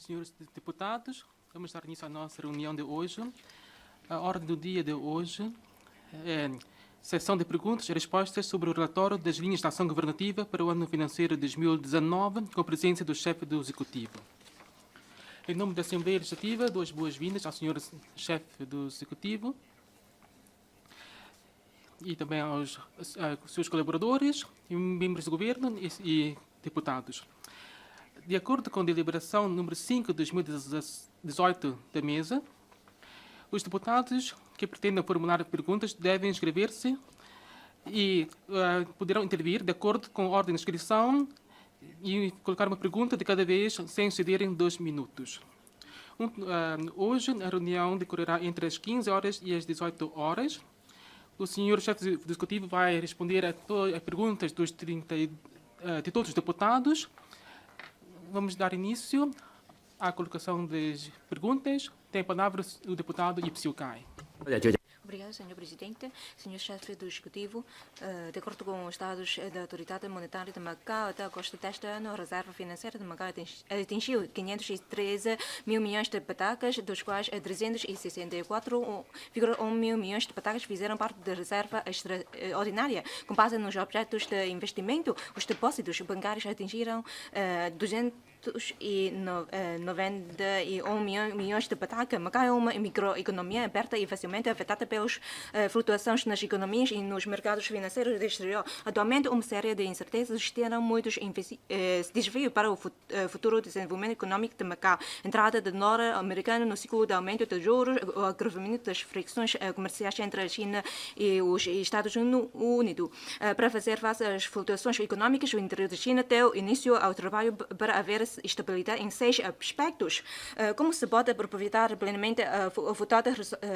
senhores deputados, vamos dar início à nossa reunião de hoje. A ordem do dia de hoje é sessão de perguntas e respostas sobre o relatório das linhas de ação governativa para o ano financeiro 2019, com a presença do chefe do Executivo. Em nome da Assembleia Legislativa, dou as boas-vindas ao senhor chefe do Executivo e também aos seus colaboradores, e membros do governo e deputados. De acordo com a deliberação número 5 de 2018 da mesa, os deputados que pretendem formular perguntas devem inscrever-se e poderão intervir de acordo com a ordem de inscrição e colocar uma pergunta de cada vez sem excederem 2 minutos. Hoje a reunião decorrerá entre as 15 horas e as 18 horas. O senhor chefe do Executivo vai responder a perguntas de todos os deputados. Vamos dar início à colocação das perguntas. Tem a palavra o deputado Ipsil Kai. Obrigado, Sr. Presidente. Sr. Chefe do Executivo, de acordo com os dados da Autoridade Monetária de Macau, até agosto deste ano, a reserva financeira de Macau atingiu 513 mil milhões de patacas, dos quais 364,1 mil milhões de patacas fizeram parte da reserva extraordinária. Com base nos objetos de investimento, os depósitos bancários atingiram 291 milhões de patacas. Macau é uma microeconomia aberta e facilmente afetada pelas flutuações nas economias e nos mercados financeiros do exterior. Atualmente, uma série de incertezas geram muitos desafios para o futuro desenvolvimento econômico de Macau. Entrada do norte-americano no ciclo de aumento de juros, o agravamento das fricções comerciais entre a China e os Estados Unidos. Para fazer face às flutuações econômicas, o interior da China deu início ao trabalho para haver estabilidade em 6 aspectos. Como se pode aproveitar plenamente a futura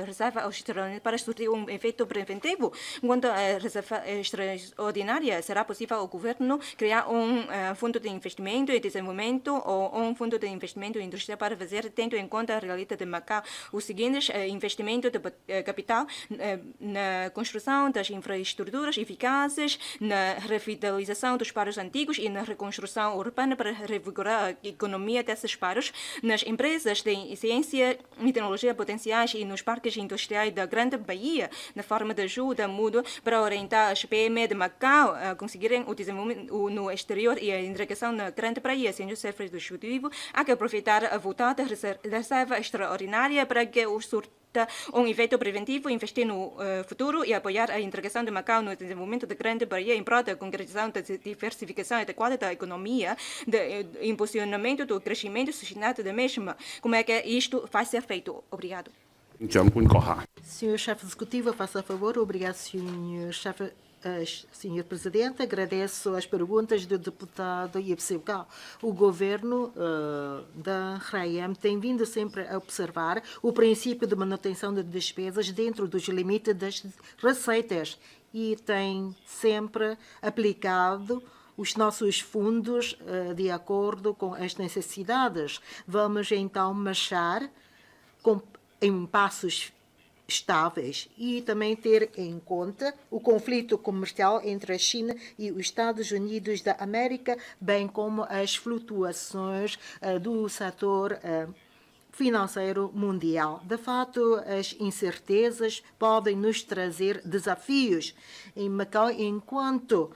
reserva extraordinária para surtir um efeito preventivo? Enquanto a reserva extraordinária, será possível o governo criar um fundo de investimento e desenvolvimento ou um fundo de investimento industrial para fazer, tendo em conta a realidade de Macau, os seguintes: investimento de capital na construção das infraestruturas eficazes, na revitalização dos bairros antigos e na reconstrução urbana para revigorar a economia desses bairros, nas empresas de ciência e tecnologia potenciais e nos parques industriais da Grande Bahia, na forma de ajuda mútua para orientar as PME de Macau a conseguirem o desenvolvimento no exterior e a integração na Grande Bahia. Sendo chefe do Executivo, há que aproveitar a voltada reserva extraordinária para que o surta um efeito preventivo, investir no futuro e apoiar a integração de Macau no desenvolvimento da Grande Bahia em prol da concretização da diversificação adequada da economia, do impulsionamento do crescimento sustentável da mesma. Como é que isto vai ser feito? Obrigado. Senhor chefe executivo, faça favor. Obrigado, Senhor Presidente. Agradeço as perguntas do deputado Ipsil Kai. O governo da RAEM tem vindo sempre a observar o princípio de manutenção de despesas dentro dos limites das receitas e tem sempre aplicado os nossos fundos de acordo com as necessidades. Vamos então marchar em passos estáveis e também ter em conta o conflito comercial entre a China e os Estados Unidos da América, bem como as flutuações do setor financeiro mundial. De fato, as incertezas podem nos trazer desafios. Em Macau, enquanto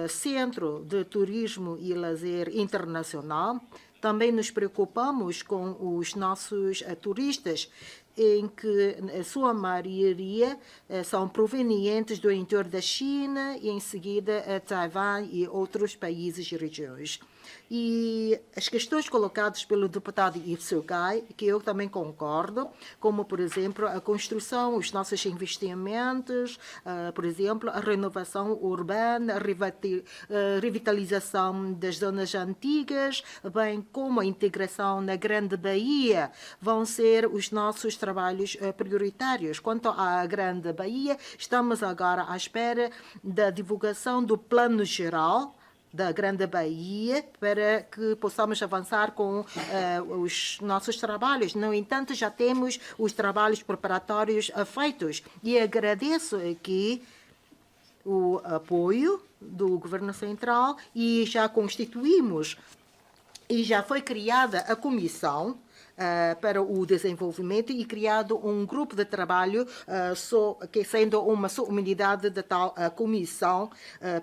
centro de turismo e lazer internacional, também nos preocupamos com os nossos turistas, em que a sua maioria são provenientes do interior da China e, em seguida, Taiwan e outros países e regiões. E as questões colocadas pelo deputado Ipsil Kai, que eu também concordo, como, por exemplo, a construção, os nossos investimentos, por exemplo, a renovação urbana, a revitalização das zonas antigas, bem como a integração na Grande Bahia, vão ser os nossos trabalhos prioritários. Quanto à Grande Bahia, estamos agora à espera da divulgação do Plano Geral da Grande Bahia para que possamos avançar com os nossos trabalhos. No entanto, já temos os trabalhos preparatórios feitos e agradeço aqui o apoio do Governo Central e já constituímos E já foi criada a comissão para o desenvolvimento e criado um grupo de trabalho que sendo uma subunidade da tal comissão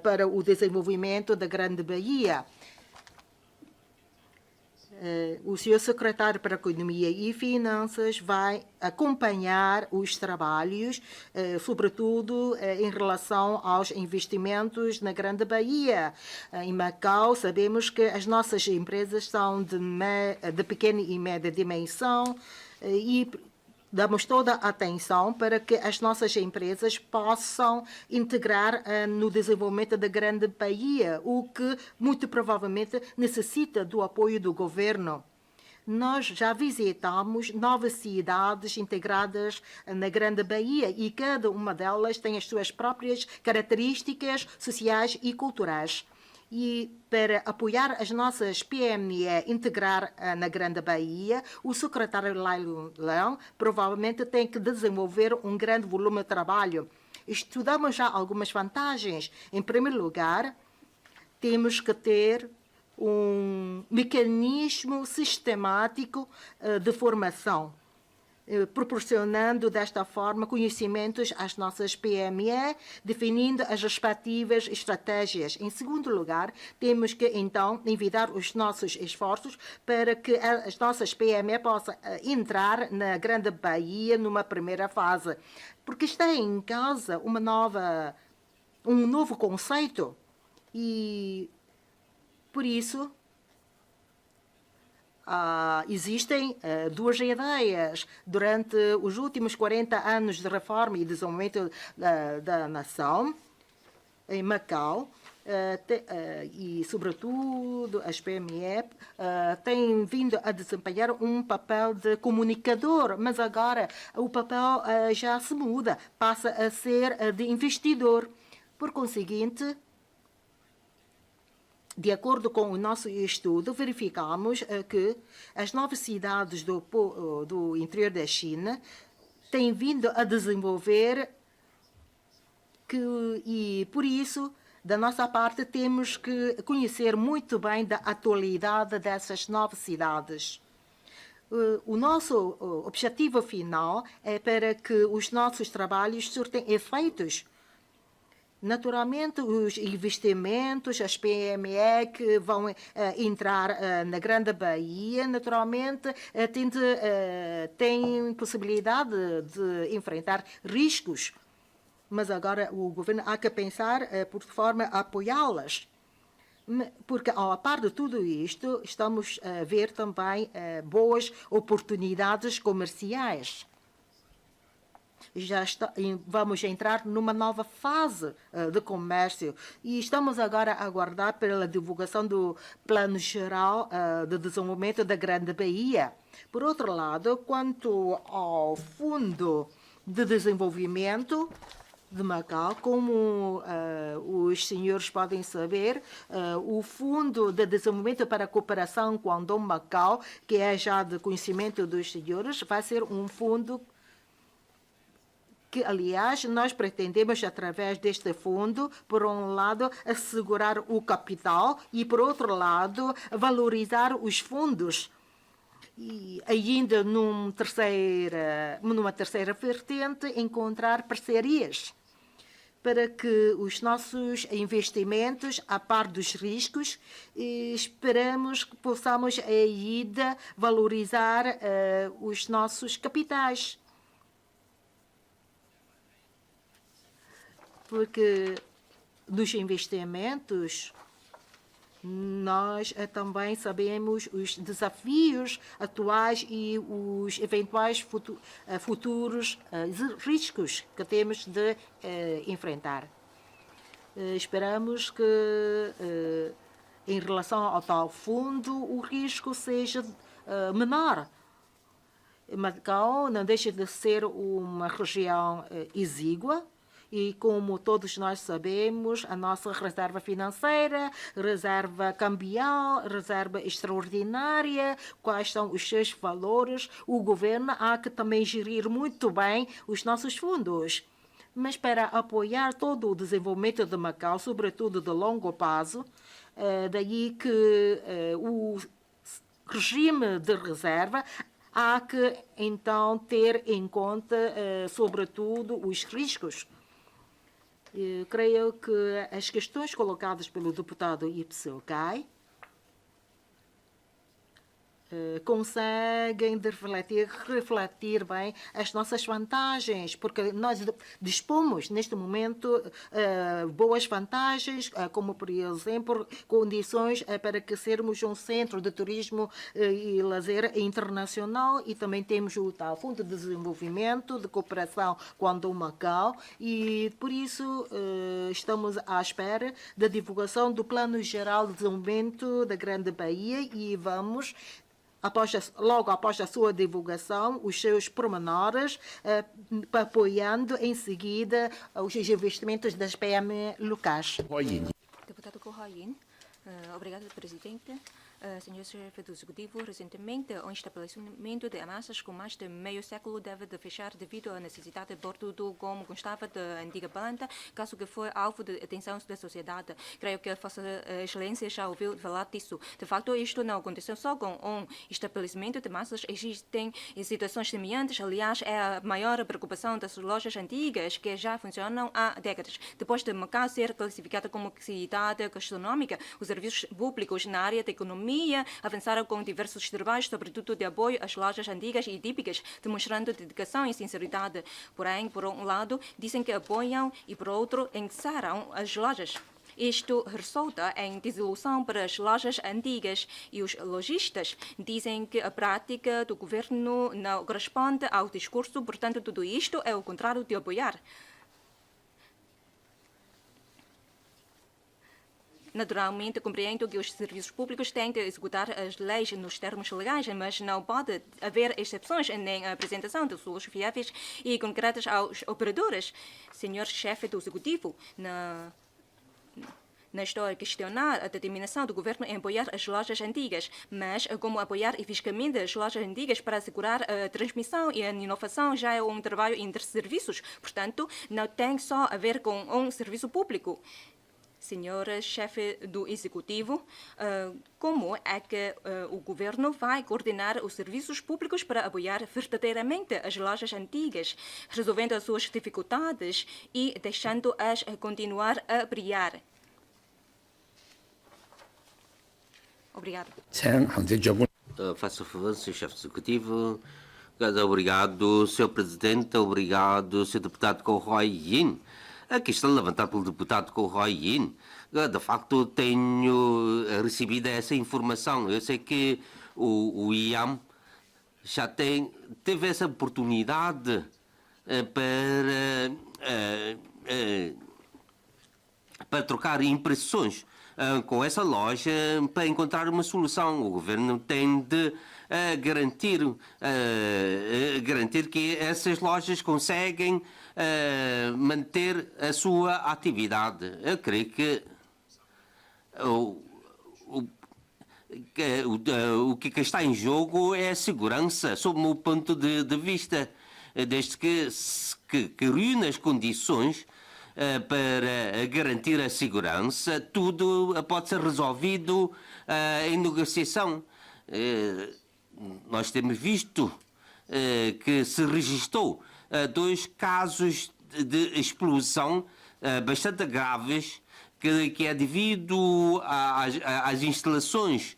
para o desenvolvimento da Grande Bahia. O senhor secretário para a Economia e Finanças vai acompanhar os trabalhos, sobretudo em relação aos investimentos na Grande Bahia. Em Macau, sabemos que as nossas empresas são de pequena e média dimensão e damos toda a atenção para que as nossas empresas possam integrar no desenvolvimento da Grande Bahia, o que muito provavelmente necessita do apoio do governo. Nós já visitamos 9 cidades integradas na Grande Bahia e cada uma delas tem as suas próprias características sociais e culturais. E para apoiar as nossas PME integrar na Grande Bahia, o secretário Lailo Leão provavelmente tem que desenvolver um grande volume de trabalho. Estudamos já algumas vantagens. Em primeiro lugar, temos que ter um mecanismo sistemático de formação, proporcionando desta forma conhecimentos às nossas PME, definindo as respectivas estratégias. Em segundo lugar, temos que então envidar os nossos esforços para que as nossas PME possam entrar na Grande Bahia numa primeira fase, porque está em causa um novo conceito e por isso existem duas ideias. Durante os últimos 40 anos de reforma e desenvolvimento da nação, em Macau, e, sobretudo, as PME têm vindo a desempenhar um papel de comunicador, mas agora o papel já se muda, passa a ser de investidor. Por conseguinte, de acordo com o nosso estudo, verificamos que as 9 cidades do interior da China têm vindo a desenvolver e, por isso, da nossa parte, temos que conhecer muito bem da atualidade dessas 9 cidades. O nosso objetivo final é para que os nossos trabalhos surtem efeitos. Naturalmente, os investimentos, as PME que vão entrar na Grande Bahia, naturalmente, têm possibilidade de enfrentar riscos. Mas agora o governo há que pensar por forma a apoiá-las. Porque, a par de tudo isto, estamos a ver também boas oportunidades comerciais. Vamos entrar numa nova fase de comércio e estamos agora a aguardar pela divulgação do Plano Geral de Desenvolvimento da Grande Bahia. Por outro lado, quanto ao Fundo de Desenvolvimento de Macau, como os senhores podem saber, o Fundo de Desenvolvimento para a Cooperação Guangdong-Macau, que é já de conhecimento dos senhores, vai ser um fundo que, aliás, nós pretendemos, através deste fundo, por um lado, assegurar o capital e, por outro lado, valorizar os fundos. E ainda numa terceira vertente, encontrar parcerias para que os nossos investimentos, a par dos riscos, esperamos que possamos ainda valorizar os nossos capitais. Porque dos investimentos, nós também sabemos os desafios atuais e os eventuais futuros riscos que temos de enfrentar. Esperamos que, em relação ao tal fundo, o risco seja menor. Macau não deixa de ser uma região exígua. E, como todos nós sabemos, a nossa reserva financeira, reserva cambial, reserva extraordinária, quais são os seus valores, o governo há que também gerir muito bem os nossos fundos. Mas para apoiar todo o desenvolvimento de Macau, sobretudo de longo prazo, daí que regime de reserva, há que então ter em conta, sobretudo, os riscos. Creio que as questões colocadas pelo deputado Ipsil Cai conseguem refletir bem as nossas vantagens, porque nós dispomos, neste momento, boas vantagens, como, por exemplo, condições para que sermos um centro de turismo e lazer internacional, e também temos o tal Fundo de Desenvolvimento, de Cooperação com o Macau, e por isso estamos à espera da divulgação do Plano Geral de Desenvolvimento da Grande Bahia e vamos logo após a sua divulgação, os seus pormenores, apoiando em seguida os investimentos das PM locais. Deputado Ko Hoi-in, obrigado, presidente. Senhor chefe do Executivo, recentemente o estabelecimento de massas com mais de meio século deve de fechar devido à necessidade de produto como constava da antiga planta, caso que foi alvo de atenção da sociedade. Creio que a Vossa Excelência já ouviu falar disso. De facto, isto não aconteceu só com um estabelecimento de massas, existem situações semelhantes. Aliás, é a maior preocupação das lojas antigas que já funcionam há décadas. Depois de Macau ser classificada como cidade gastronômica, os serviços públicos na área da economia avançaram com diversos trabalhos, sobretudo de apoio às lojas antigas e típicas, demonstrando dedicação e sinceridade. Porém, por um lado, dizem que apoiam e, por outro, encerram as lojas. Isto resulta em desilusão para as lojas antigas e os lojistas. Dizem que a prática do governo não corresponde ao discurso, portanto, tudo isto é o contrário de apoiar. Naturalmente, compreendo que os serviços públicos têm de executar as leis nos termos legais, mas não pode haver exceções nem a apresentação de soluções fiáveis e concretas aos operadores. Senhor chefe do Executivo, não estou a questionar a determinação do governo em apoiar as lojas antigas, mas como apoiar eficazmente as lojas antigas para assegurar a transmissão e a inovação já é um trabalho entre serviços. Portanto, não tem só a ver com um serviço público. Senhora chefe do Executivo, como é que o governo vai coordenar os serviços públicos para apoiar verdadeiramente as lojas antigas, resolvendo as suas dificuldades e deixando-as continuar a brilhar? Obrigado. Faça favor, Sr. Chefe do Executivo. Obrigado, Sr. Presidente. Obrigado, Sr. Deputado Ko Hoi-in. A questão levantada pelo deputado Ko Hoi-in, de facto tenho recebido essa informação. Eu sei que o IAM já teve essa oportunidade para trocar impressões com essa loja para encontrar uma solução. O governo tem de garantir que essas lojas conseguem manter a sua atividade. Eu creio que o que está em jogo é a segurança, sob o meu ponto de vista, desde que reúne as condições para garantir a segurança, tudo pode ser resolvido em negociação. Nós temos visto que se registrou 2 casos de explosão bastante graves, que é devido às instalações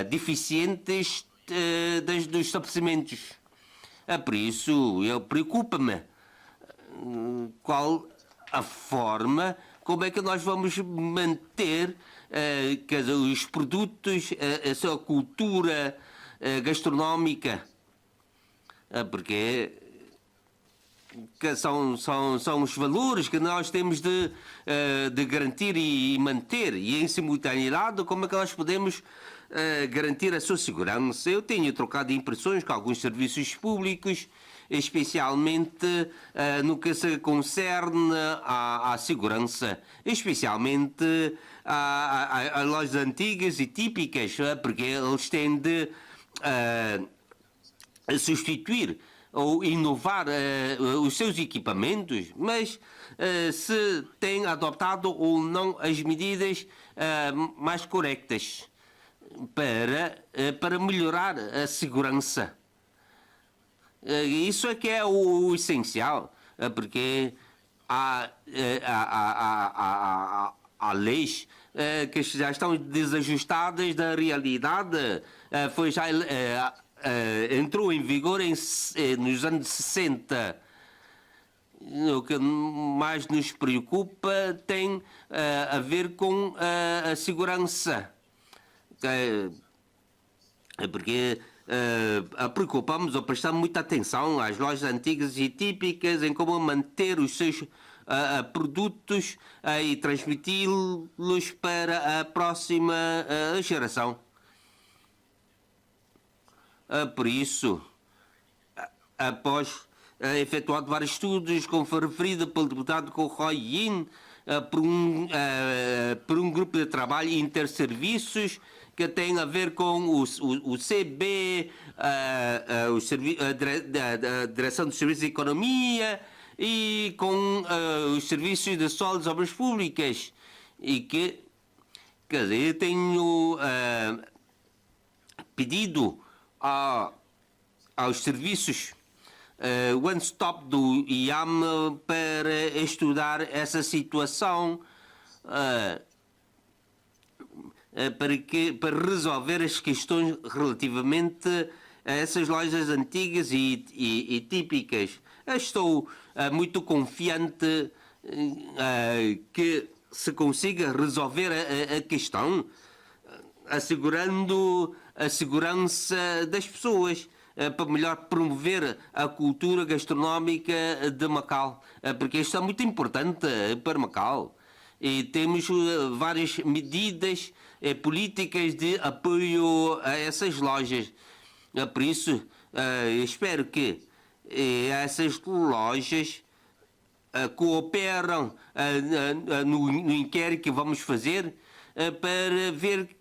deficientes dos estabelecimentos. Por isso, preocupa-me qual a forma, como é que nós vamos manter os produtos, a sua cultura gastronómica, porque são os valores que nós temos de garantir e manter, e em simultaneidade como é que nós podemos garantir a sua segurança. Eu tenho trocado impressões com alguns serviços públicos, especialmente no que se concerne à segurança, especialmente a lojas antigas e típicas, porque eles têm de substituir ou inovar os seus equipamentos, mas se têm adotado ou não as medidas mais corretas. para melhorar a segurança. Isso é que é o essencial, porque há leis que já estão desajustadas da realidade. Entrou em vigor nos anos 60. O que mais nos preocupa tem a ver com a segurança. Porque preocupamos ou prestamos muita atenção às lojas antigas e típicas em como manter os seus produtos e transmiti-los para a próxima geração. Por isso, após efetuado vários estudos, como foi referido pelo deputado Roy Yin, por um grupo de trabalho interserviços que tem a ver com o CB, a Direção dos Serviços de Economia e com os serviços de solos obras públicas. E que, quer dizer, eu tenho pedido aos serviços One Stop do IAM para estudar essa situação, para resolver as questões relativamente a essas lojas antigas e típicas. Estou muito confiante que se consiga resolver a questão, assegurando a segurança das pessoas, para melhor promover a cultura gastronómica de Macau, porque isto é muito importante para Macau. E temos várias medidas políticas de apoio a essas lojas. Por isso, espero que essas lojas cooperam no inquérito que vamos fazer para ver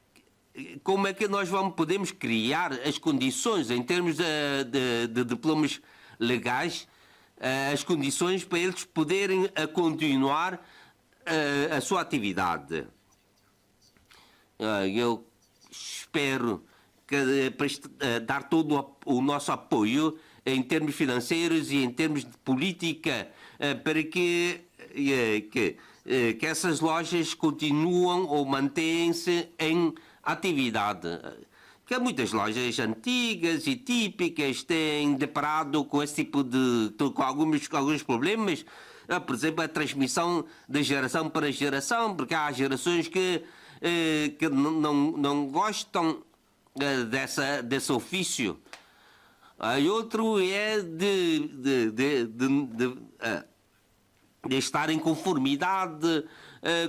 como é que nós podemos criar as condições, em termos de diplomas legais, as condições para eles poderem continuar a sua atividade. Eu espero dar todo o nosso apoio em termos financeiros e em termos de política para que essas lojas continuam ou mantêm-se em atividade. Que muitas lojas antigas e típicas têm deparado com esse tipo com alguns problemas. Por exemplo, a transmissão de geração para geração, porque há gerações que não gostam desse ofício. E outro é de estar em conformidade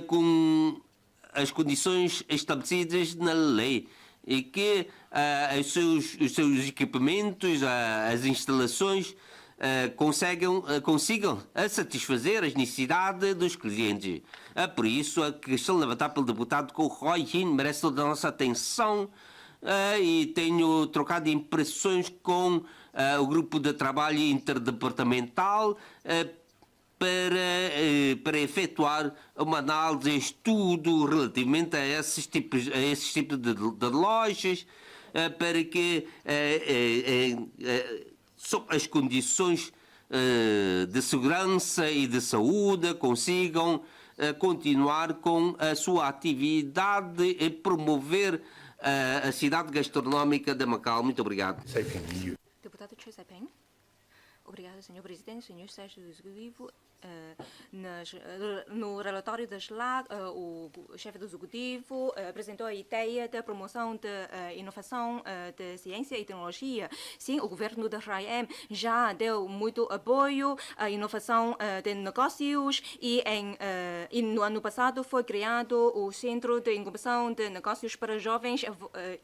com as condições estabelecidas na lei e que os seus equipamentos, as instalações consigam satisfazer as necessidades dos clientes. Por isso, a questão levantada pelo deputado Roy Yin merece toda a nossa atenção e tenho trocado impressões com o grupo de trabalho interdepartamental para efetuar uma análise, estudo relativamente a esses tipos de lojas, para que sob as condições de segurança e de saúde consigam continuar com a sua atividade e promover a cidade gastronómica de Macau. Muito obrigado. Deputado Choi Sai-ping. Obrigado, Sr. Presidente, Sr. Sérgio do Executivo. No relatório da SLAC, o chefe do Executivo apresentou a ideia da promoção da inovação de ciência e tecnologia. Sim, o governo da RAIEM já deu muito apoio à inovação de negócios e no ano passado foi criado o Centro de Incubação de Negócios para Jovens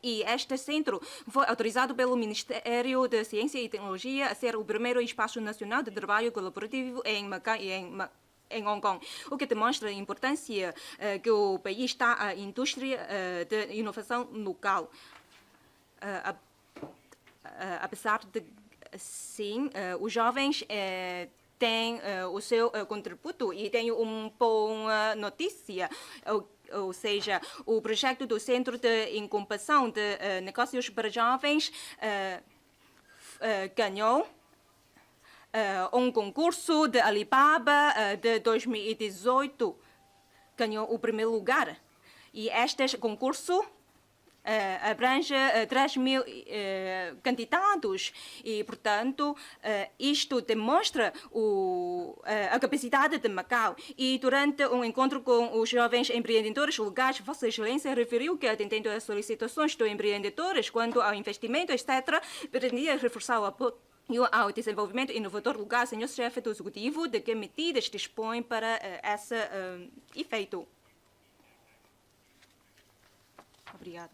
e este centro foi autorizado pelo Ministério da Ciência e Tecnologia a ser o primeiro espaço nacional de trabalho colaborativo em Macau e em Hong Kong, o que demonstra a importância que o país está à indústria de inovação local. Apesar de, sim, os jovens têm o seu contributo e tenho uma boa notícia. ou seja, o projeto do Centro de Incubação de Negócios para Jovens ganhou um concurso de Alibaba de 2018, ganhou o primeiro lugar. E este concurso abrange 3.000 candidatos e, portanto, isto demonstra a capacidade de Macau. E durante um encontro com os jovens empreendedores locais, Vossa Excelência referiu que, atendendo às solicitações dos empreendedores quanto ao investimento, etc., pretendia reforçar o apoio ao desenvolvimento inovador local. Senhor chefe do Executivo, de que medidas dispõe para esse efeito? Obrigado.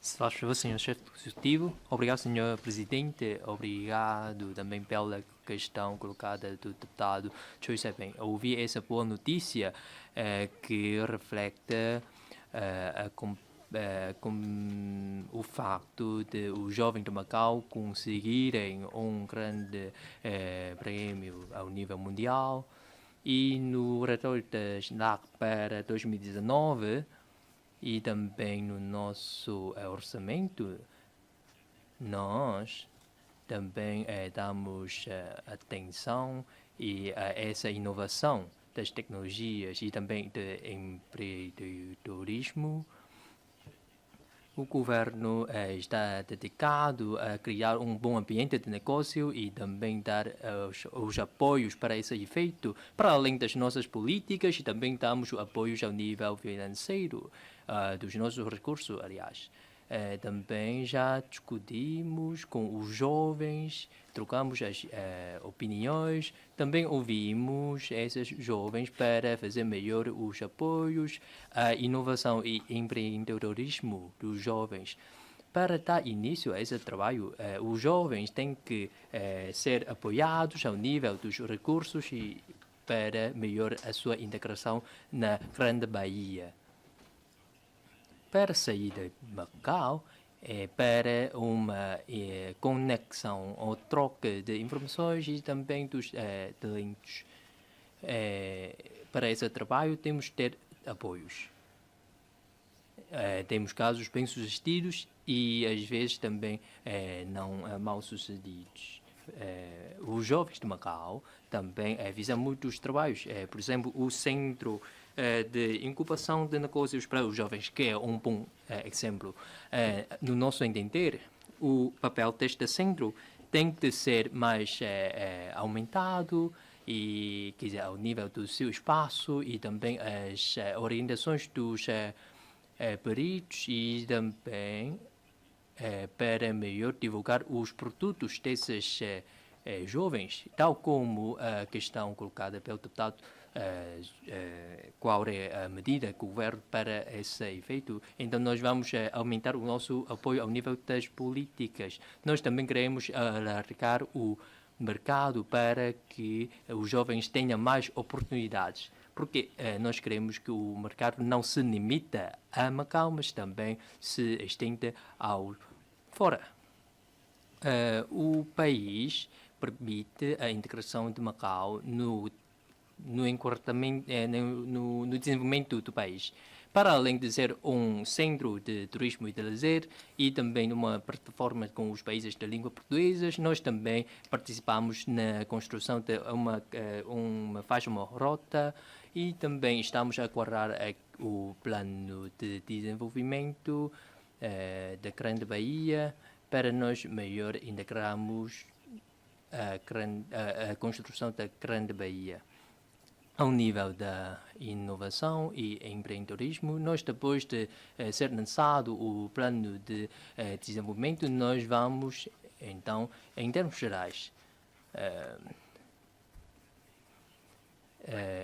Se faz favor, senhor chefe do Executivo. Obrigado, senhor presidente. Obrigado também pela questão colocada do deputado Choi Se-beng. Ouvi essa boa notícia que reflete o facto de os jovens de Macau conseguirem um grande prêmio ao nível mundial. E no relatório da SNAC para 2019, e também no nosso orçamento, nós também damos atenção a essa inovação das tecnologias e também do empreendedorismo. O governo está dedicado a criar um bom ambiente de negócio e também dar os apoios para esse efeito, para além das nossas políticas, e também damos apoios ao nível financeiro dos nossos recursos, aliás. Também já discutimos com os jovens, trocamos as opiniões, também ouvimos esses jovens para fazer melhor os apoios à inovação e empreendedorismo dos jovens. Para dar início a esse trabalho, os jovens têm que ser apoiados ao nível dos recursos e para melhorar a sua integração na Grande Bahia. Para sair de Macau, para uma conexão ou troca de informações e também dos talentos. Para esse trabalho temos que ter apoios. Temos casos bem-sucedidos e às vezes também não mal-sucedidos. Os jovens de Macau também visam muitos trabalhos. Por exemplo, o Centro de Incubação de Negócios para os Jovens, que é um bom exemplo. No nosso entender, o papel deste centro tem de ser mais aumentado e, quer dizer, ao nível do seu espaço e também as orientações dos peritos e também para melhor divulgar os produtos desses jovens, tal como a questão colocada pelo deputado, qual é a medida que o governo para esse efeito. Então nós vamos aumentar o nosso apoio ao nível das políticas. Nós também queremos alargar o mercado para que os jovens tenham mais oportunidades, porque nós queremos que o mercado não se limita a Macau, mas também se estenda ao fora. O país permite a integração de Macau no desenvolvimento do país, para além de ser um centro de turismo e de lazer e também numa plataforma com os países da língua portuguesa. Nós também participamos na construção de uma rota e também estamos a aguardar o plano de desenvolvimento da Grande Bahia para nós melhor integrarmos a construção da Grande Bahia. Ao nível da inovação e empreendedorismo, nós, depois de ser lançado o plano de desenvolvimento, nós vamos, então, em termos gerais,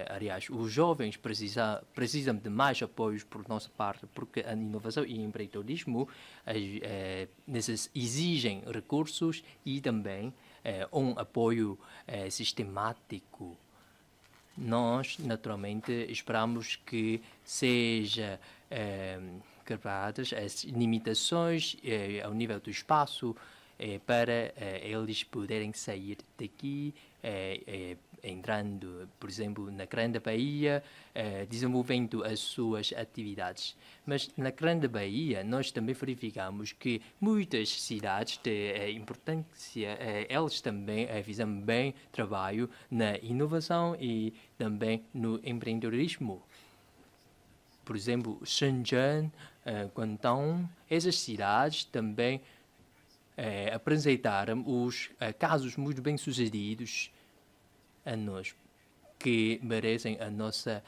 aliás, os jovens precisam de mais apoios por nossa parte, porque a inovação e empreendedorismo exigem recursos e também um apoio sistemático. Nós, naturalmente, esperamos que seja quebradas as limitações ao nível do espaço para eles poderem sair daqui entrando, por exemplo, na Grande Bahia, desenvolvendo as suas atividades. Mas na Grande Bahia, nós também verificamos que muitas cidades de importância, elas também fizeram bem trabalho na inovação e também no empreendedorismo. Por exemplo, Shenzhen, Guangdong, essas cidades também apresentaram os casos muito bem-sucedidos a nós, que merecem a nossa...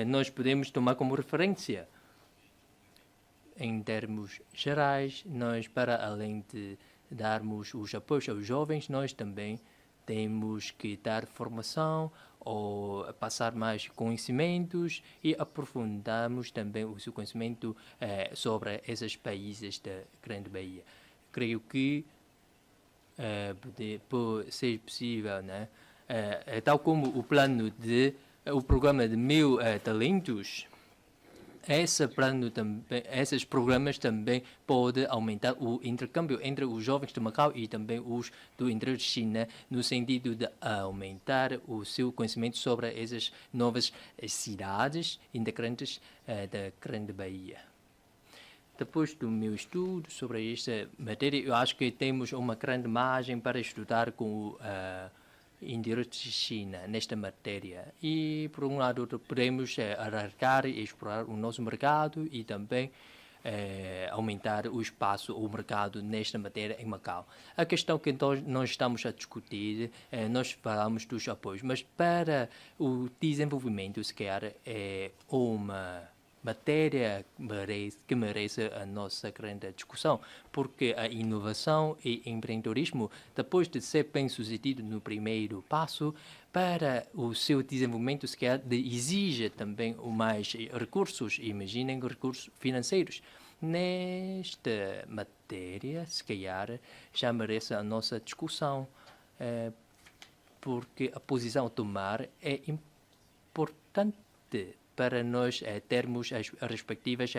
nós podemos tomar como referência. Em termos gerais, nós, para além de darmos os apoios aos jovens, nós também temos que dar formação ou passar mais conhecimentos e aprofundarmos também o seu conhecimento sobre esses países da Grande Bahia. Creio que pode ser possível, né? Tal como o programa de 1000 talentos, esses programas também podem aumentar o intercâmbio entre os jovens de Macau e também os do interior de China, no sentido de aumentar o seu conhecimento sobre essas novas cidades integrantes da Grande Bahia. Depois do meu estudo sobre esta matéria, eu acho que temos uma grande margem para estudar com o interior de China nesta matéria. E, por um lado, podemos alargar e explorar o nosso mercado e também aumentar o espaço ou o mercado nesta matéria em Macau. A questão que nós estamos a discutir, nós falamos dos apoios, mas para o desenvolvimento, se calhar, é uma matéria que merece a nossa grande discussão, porque a inovação e empreendedorismo, depois de ser bem sucedido no primeiro passo, para o seu desenvolvimento se calhar exige também mais recursos, imaginem recursos financeiros. Nesta matéria, se calhar, já merece a nossa discussão, porque a posição a tomar é importante para nós termos as respectivas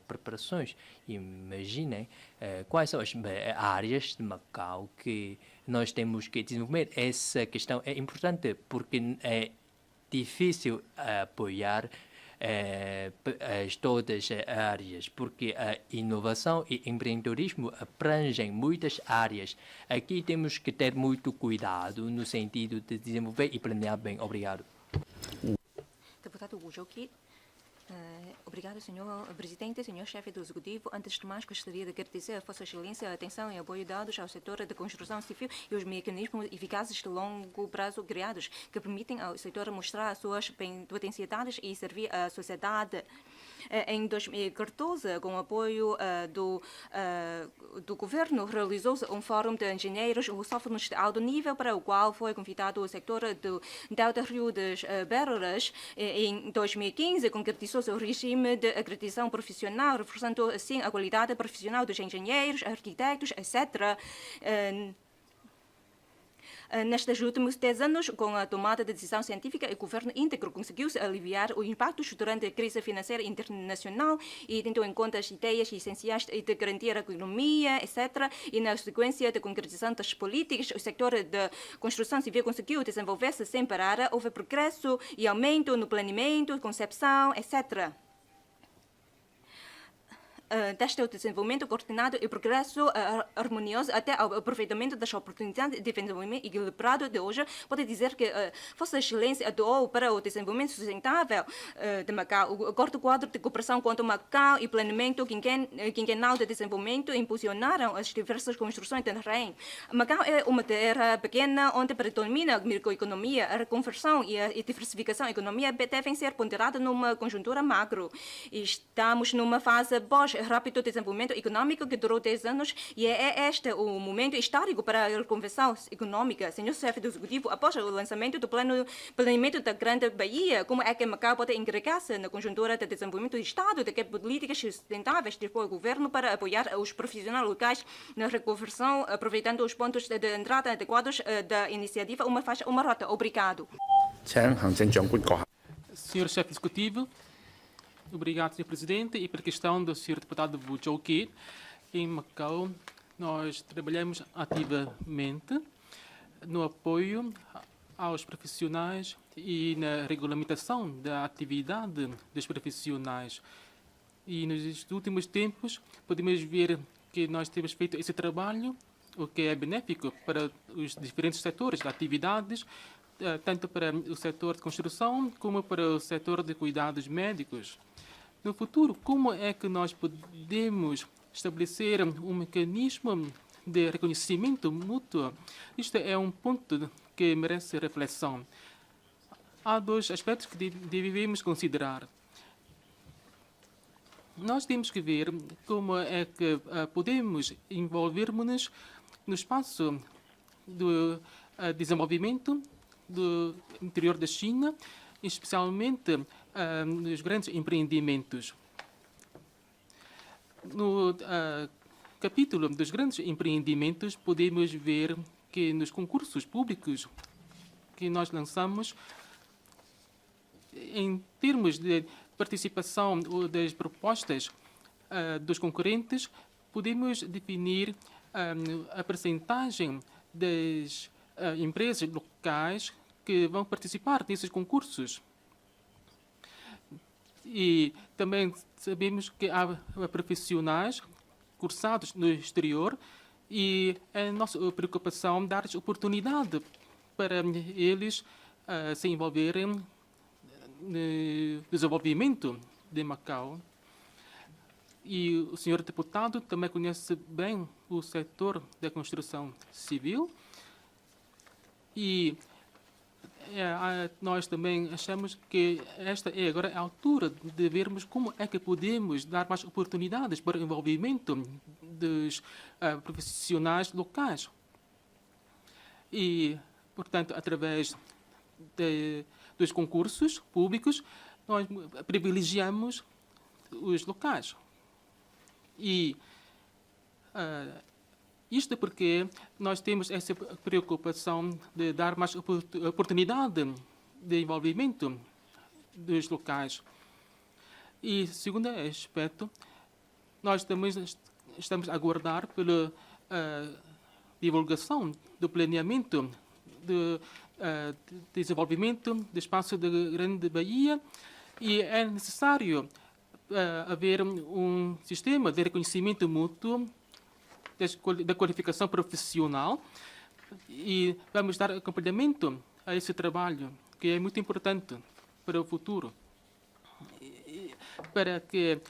preparações. Imaginem quais são as áreas de Macau que nós temos que desenvolver. Essa questão é importante porque é difícil apoiar todas as áreas, porque a inovação e empreendedorismo abrangem muitas áreas. Aqui temos que ter muito cuidado no sentido de desenvolver e planear bem. Obrigado. Deputado Wu Zhouqi. Obrigado, senhor presidente, senhor chefe do executivo. Antes de mais, gostaria de agradecer a Vossa Excelência a atenção e apoio dados ao setor da construção civil e os mecanismos eficazes de longo prazo criados, que permitem ao setor mostrar as suas potencialidades e servir à sociedade. Em 2014, com o apoio do governo, realizou-se um fórum de engenheiros lusófonos de alto nível, para o qual foi convidado o setor do Delta Rio das Bérolas. Em 2015, concretizou-se o regime de acreditação profissional, reforçando assim a qualidade profissional dos engenheiros, arquitetos, etc. Nestes últimos 10 anos, com a tomada de decisão científica, o governo íntegro conseguiu-se aliviar os impactos durante a crise financeira internacional e tendo em conta as ideias essenciais de garantir a economia, etc. E na sequência de concretização das políticas, o setor da construção civil conseguiu desenvolver-se sem parar. Houve progresso e aumento no planeamento, concepção, etc. Deste desenvolvimento coordenado e progresso harmonioso até ao aproveitamento das oportunidades de desenvolvimento equilibrado de hoje, pode dizer que Vossa Excelência atuou para o desenvolvimento sustentável de Macau. O Acordo Quadro de Cooperação quanto a Macau e Planeamento Quinquenal de Desenvolvimento impulsionaram as diversas construções de terreno. Macau é uma terra pequena onde predomina a microeconomia. A reconversão e a diversificação da economia devem ser ponderadas numa conjuntura macro. Estamos numa fase pós rápido desenvolvimento econômico que durou 10 anos e é este o momento histórico para a reconversão econômica. Senhor chefe do executivo, após o lançamento do planeamento da Grande Bahia, como é que Macau pode agregar-se na conjuntura de desenvolvimento do Estado, de que políticas sustentáveis do governo para apoiar os profissionais locais na reconversão, aproveitando os pontos de entrada adequados da iniciativa Uma Faixa, Uma Rota. Obrigado. Senhor chefe executivo, obrigado, Sr. Presidente. E para a questão do Sr. Deputado Wu Zhouqi, em Macau nós trabalhamos ativamente no apoio aos profissionais e na regulamentação da atividade dos profissionais. E nos últimos tempos podemos ver que nós temos feito esse trabalho, o que é benéfico para os diferentes setores de atividades, tanto para o setor de construção como para o setor de cuidados médicos. No futuro, como é que nós podemos estabelecer um mecanismo de reconhecimento mútuo? Isto é um ponto que merece reflexão. Há dois aspectos que devemos considerar. Nós temos que ver como é que podemos envolver-nos no espaço do desenvolvimento do interior da China, especialmente nos grandes empreendimentos. No capítulo dos grandes empreendimentos, podemos ver que nos concursos públicos que nós lançamos, em termos de participação das propostas dos concorrentes, podemos definir a percentagem das empresas locais que vão participar desses concursos. E também sabemos que há profissionais cursados no exterior e é nossa preocupação dar oportunidade para eles se envolverem no desenvolvimento de Macau. E o senhor deputado também conhece bem o setor da construção civil e nós também achamos que esta é agora a altura de vermos como é que podemos dar mais oportunidades para o envolvimento dos profissionais locais. E, portanto, através dos concursos públicos, nós privilegiamos os locais. E isto porque nós temos essa preocupação de dar mais oportunidade de envolvimento dos locais. E, segundo aspecto, nós também estamos a aguardar pela divulgação do planeamento de desenvolvimento do espaço da Grande Bahia e é necessário haver um sistema de reconhecimento mútuo da qualificação profissional e vamos dar acompanhamento a esse trabalho, que é muito importante para o futuro, para que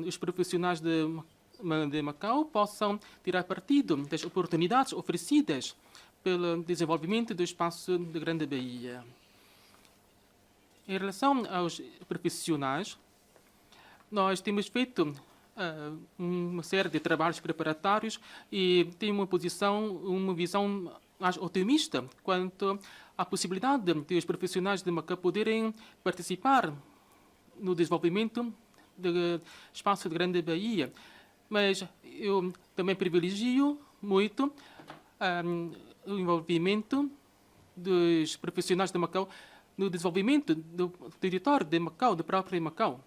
os profissionais de Macau possam tirar partido das oportunidades oferecidas pelo desenvolvimento do espaço da Grande Bahia. Em relação aos profissionais, nós temos feito uma série de trabalhos preparatórios e temos uma visão mais otimista quanto à possibilidade de os profissionais de Macau poderem participar no desenvolvimento do espaço da Grande Bahia. Mas eu também privilegio muito o envolvimento dos profissionais de Macau no desenvolvimento do território de Macau, do próprio Macau.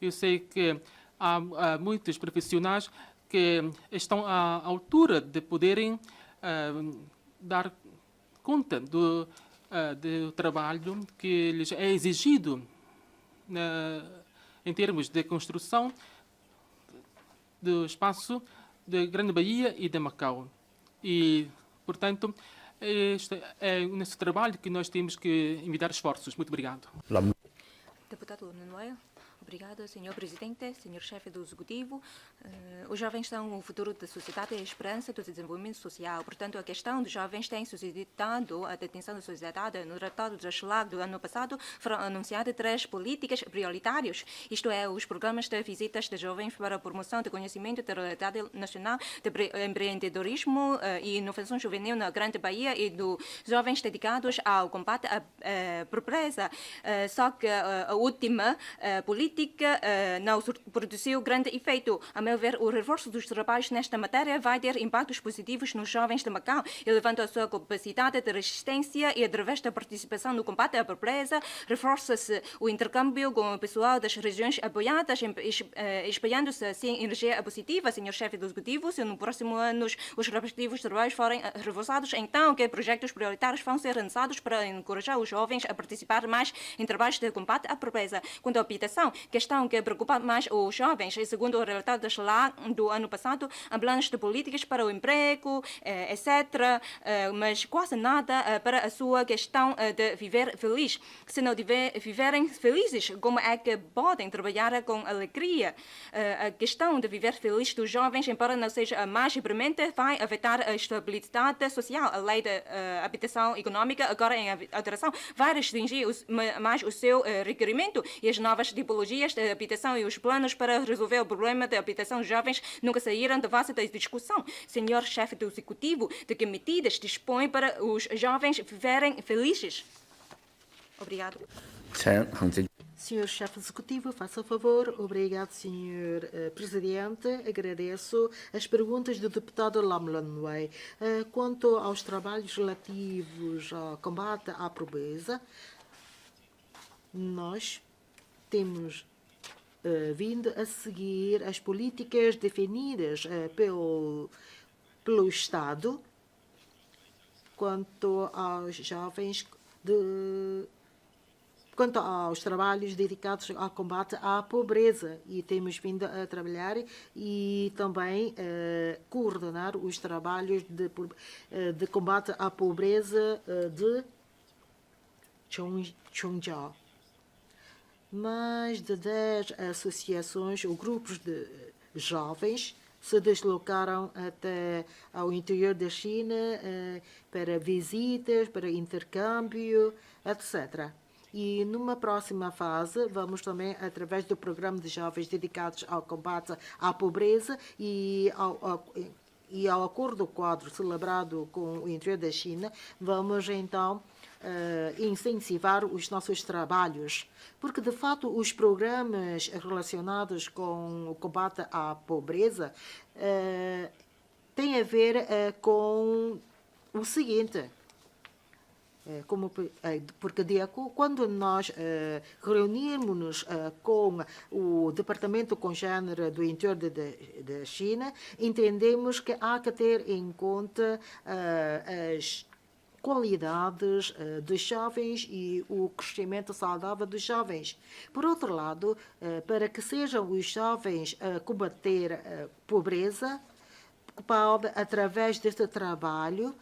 Eu sei que há muitos profissionais que estão à altura de poderem dar conta do trabalho que lhes é exigido em termos de construção do espaço da Grande Bahia e de Macau. E, portanto, este é nesse trabalho que nós temos que envidar esforços. Muito obrigado. Deputado Nunoel. Obrigado, senhor presidente, senhor chefe do executivo. Os jovens são o futuro da sociedade e a esperança do desenvolvimento social. Portanto, a questão dos jovens tem suscitado a atenção da sociedade. No Tratado de Schlag do ano passado foram anunciadas 3 políticas prioritárias, isto é, os programas de visitas de jovens para a promoção do conhecimento da realidade nacional, de empreendedorismo e inovação juvenil na Grande Bahia e dos jovens dedicados ao combate à pobreza. Só que a última política política não produziu grande efeito. A meu ver, o reforço dos trabalhos nesta matéria vai ter impactos positivos nos jovens de Macau, elevando a sua capacidade de resistência e, através da participação no combate à pobreza, reforça-se o intercâmbio com o pessoal das regiões apoiadas, espalhando-se assim energia positiva, senhor chefe do executivo. Se no próximo ano os respectivos trabalhos forem reforçados, então que projetos prioritários vão ser lançados para encorajar os jovens a participar mais em trabalhos de combate à pobreza. Quanto à habitação, questão que preocupa mais os jovens, segundo o relatório da SLA do ano passado, há planos de políticas para o emprego, etc., mas quase nada para a sua questão de viver feliz. Se não viverem felizes, como é que podem trabalhar com alegria? A questão de viver feliz dos jovens, embora não seja a mais premente, vai afetar a estabilidade social. A lei da habitação econômica, agora em alteração, vai restringir mais o seu requerimento, e as novas tipologias de habitação e os planos para resolver o problema da habitação dos jovens nunca saíram da base da discussão. Senhor chefe do executivo, de que medidas dispõe para os jovens viverem felizes? Obrigado. Senhor chefe executivo, faça favor. Obrigado, senhor presidente. Agradeço as perguntas do deputado Lam Lan Wei. Quanto aos trabalhos relativos ao combate à pobreza, nós temos vindo a seguir as políticas definidas pelo Estado quanto aos jovens quanto aos trabalhos dedicados ao combate à pobreza, e temos vindo a trabalhar e também coordenar os trabalhos de combate à pobreza de Chongjiao. Mais de 10 associações ou grupos de jovens se deslocaram até ao interior da China para visitas, para intercâmbio, etc. E numa próxima fase, vamos também, através do programa de jovens dedicados ao combate à pobreza e ao acordo quadro celebrado com o interior da China, vamos então incentivar os nossos trabalhos, porque de fato os programas relacionados com o combate à pobreza têm a ver com o seguinte. Porque quando nós reunimos-nos com o Departamento Congênero do Interior da China, entendemos que há que ter em conta as qualidades dos jovens e o crescimento saudável dos jovens. Por outro lado, para que sejam os jovens a combater a pobreza, pode, através deste trabalho,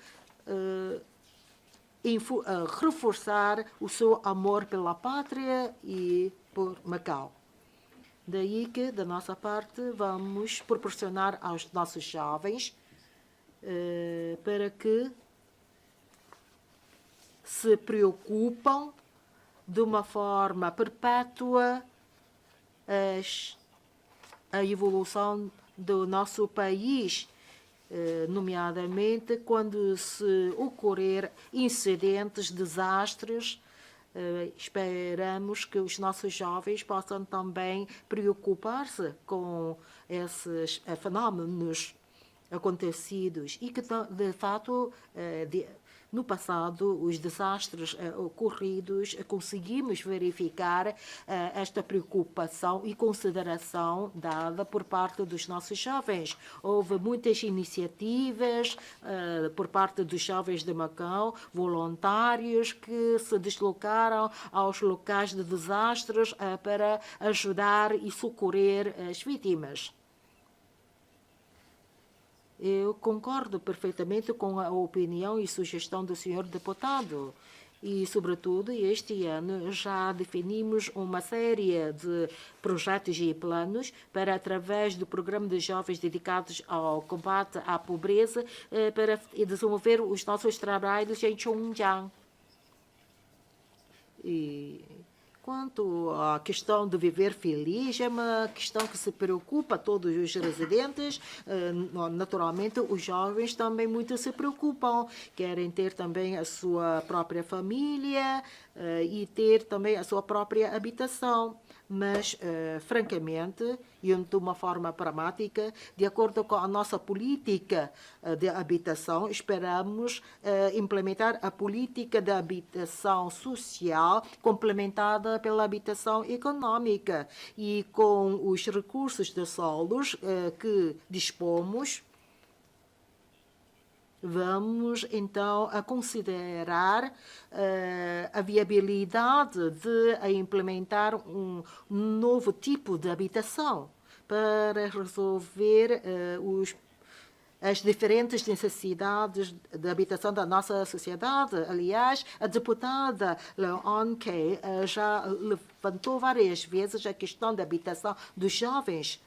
reforçar o seu amor pela pátria e por Macau. Daí que, da nossa parte, vamos proporcionar aos nossos jovens para que se preocupam de uma forma perpétua a evolução do nosso país, nomeadamente quando se ocorrer incidentes, desastres. Esperamos que os nossos jovens possam também preocupar-se com esses fenómenos acontecidos e que, de fato, no passado, os desastres ocorridos, conseguimos verificar esta preocupação e consideração dada por parte dos nossos jovens. Houve muitas iniciativas por parte dos jovens de Macau, voluntários que se deslocaram aos locais de desastres para ajudar e socorrer as vítimas. Eu concordo perfeitamente com a opinião e sugestão do senhor deputado. E, sobretudo, este ano já definimos uma série de projetos e planos para, através do programa de jovens dedicados ao combate à pobreza, para desenvolver os nossos trabalhos em Chongjiang. E quanto à questão de viver feliz, é uma questão que se preocupa todos os residentes. Naturalmente, os jovens também muito se preocupam. Querem ter também a sua própria família e ter também a sua própria habitação. mas, francamente, e de uma forma pragmática, de acordo com a nossa política de habitação, esperamos implementar a política de habitação social complementada pela habitação econômica. E com os recursos de solos que dispomos, vamos, então, a considerar a viabilidade de implementar um novo tipo de habitação para resolver as diferentes necessidades de habitação da nossa sociedade. Aliás, a deputada Leon Kay já levantou várias vezes a questão da habitação dos jovens.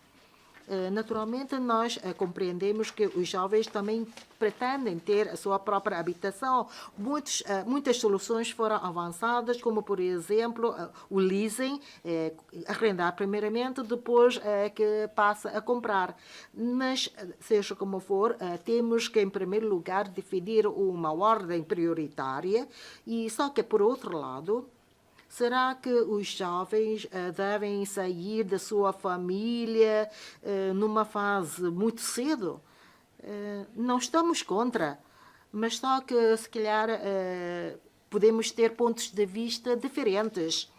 Naturalmente, nós compreendemos que os jovens também pretendem ter a sua própria habitação. Muitas soluções foram avançadas, como, por exemplo, o leasing, arrendar primeiramente, depois que passa a comprar. Mas, seja como for, temos que, em primeiro lugar, definir uma ordem prioritária, e só que, por outro lado, será que os jovens devem sair da sua família numa fase muito cedo? Não estamos contra, mas só que, se calhar, podemos ter pontos de vista diferentes.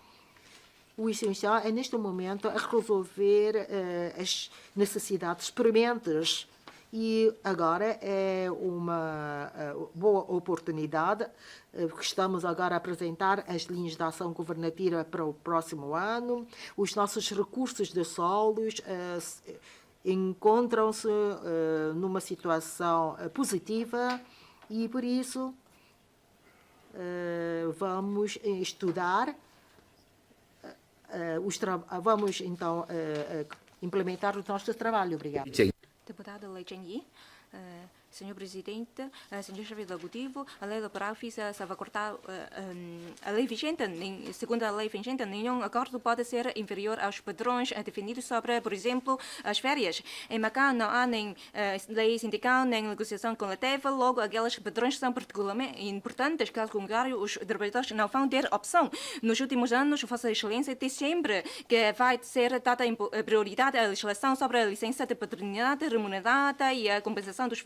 O essencial é, neste momento, resolver as necessidades prementes. E agora é uma boa oportunidade, porque estamos agora a apresentar as linhas de ação governativa para o próximo ano. Os nossos recursos de solos encontram-se numa situação positiva e, por isso, vamos estudar, vamos, então, implementar o nosso trabalho. Obrigada. Deputada Lei Cheng-yi, Senhor Presidente, Senhor Chefe do Executivo, a lei laboral visa salvaguardar a lei vigente. Segundo a lei vigente, nenhum acordo pode ser inferior aos padrões definidos sobre, por exemplo, as férias. Em Macau não há nem lei sindical, nem negociação coletiva, logo aqueles padrões são particularmente importantes, caso contrário, os trabalhadores não vão ter opção. Nos últimos anos, Vossa Excelência diz sempre que vai ser dada prioridade à legislação sobre a licença de paternidade remunerada e a compensação dos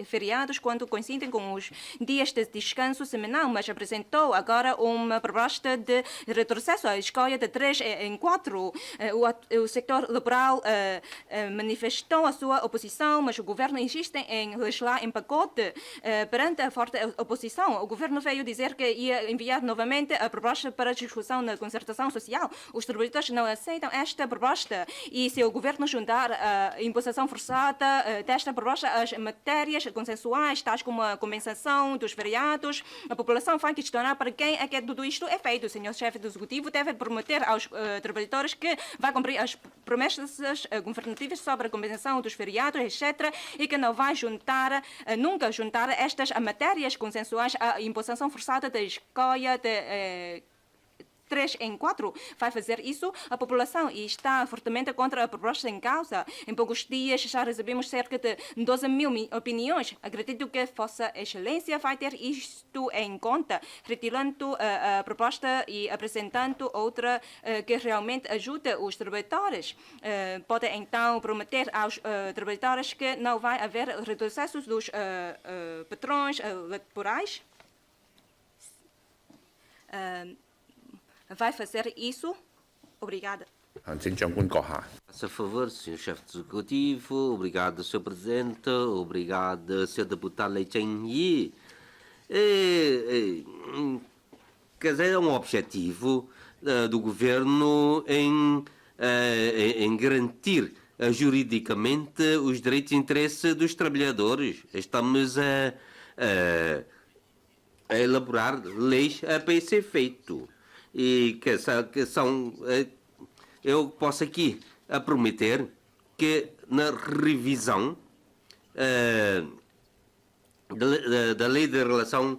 feriados quando coincidem com os dias de descanso semanal, mas apresentou agora uma proposta de retrocesso à escolha de 3 em 4. O setor laboral manifestou a sua oposição, mas o governo insiste em legislar em pacote. Perante a forte oposição, o governo veio dizer que ia enviar novamente a proposta para discussão na concertação social. Os trabalhadores não aceitam esta proposta e se o governo juntar a imposição forçada desta proposta às matérias consensuais, tais como a compensação dos feriados, a população vai questionar para quem é que tudo isto é feito. O senhor chefe do executivo deve prometer aos trabalhadores que vai cumprir as promessas governativas sobre a compensação dos feriados, etc., e que não vai nunca juntar estas matérias consensuais à imposição forçada da escolha de 3 em 4 vai fazer isso. A população está fortemente contra a proposta em causa. Em poucos dias já recebemos cerca de 12.000 opiniões. Acredito que Vossa Excelência vai ter isto em conta, retirando a proposta e apresentando outra que realmente ajude os trabalhadores. Pode então prometer aos trabalhadores que não vai haver retrocessos dos patrões laborais? Vai fazer isso? Obrigada. Faça favor, Sr. Chefe do Executivo. Obrigado, Sr. Presidente. Obrigado, Sr. Deputado Lei Cheng-yi. Quer dizer, é um objetivo do governo em garantir juridicamente os direitos e interesses dos trabalhadores. Estamos a elaborar leis para esse efeito. E que são, eu posso aqui prometer que na revisão da lei de relação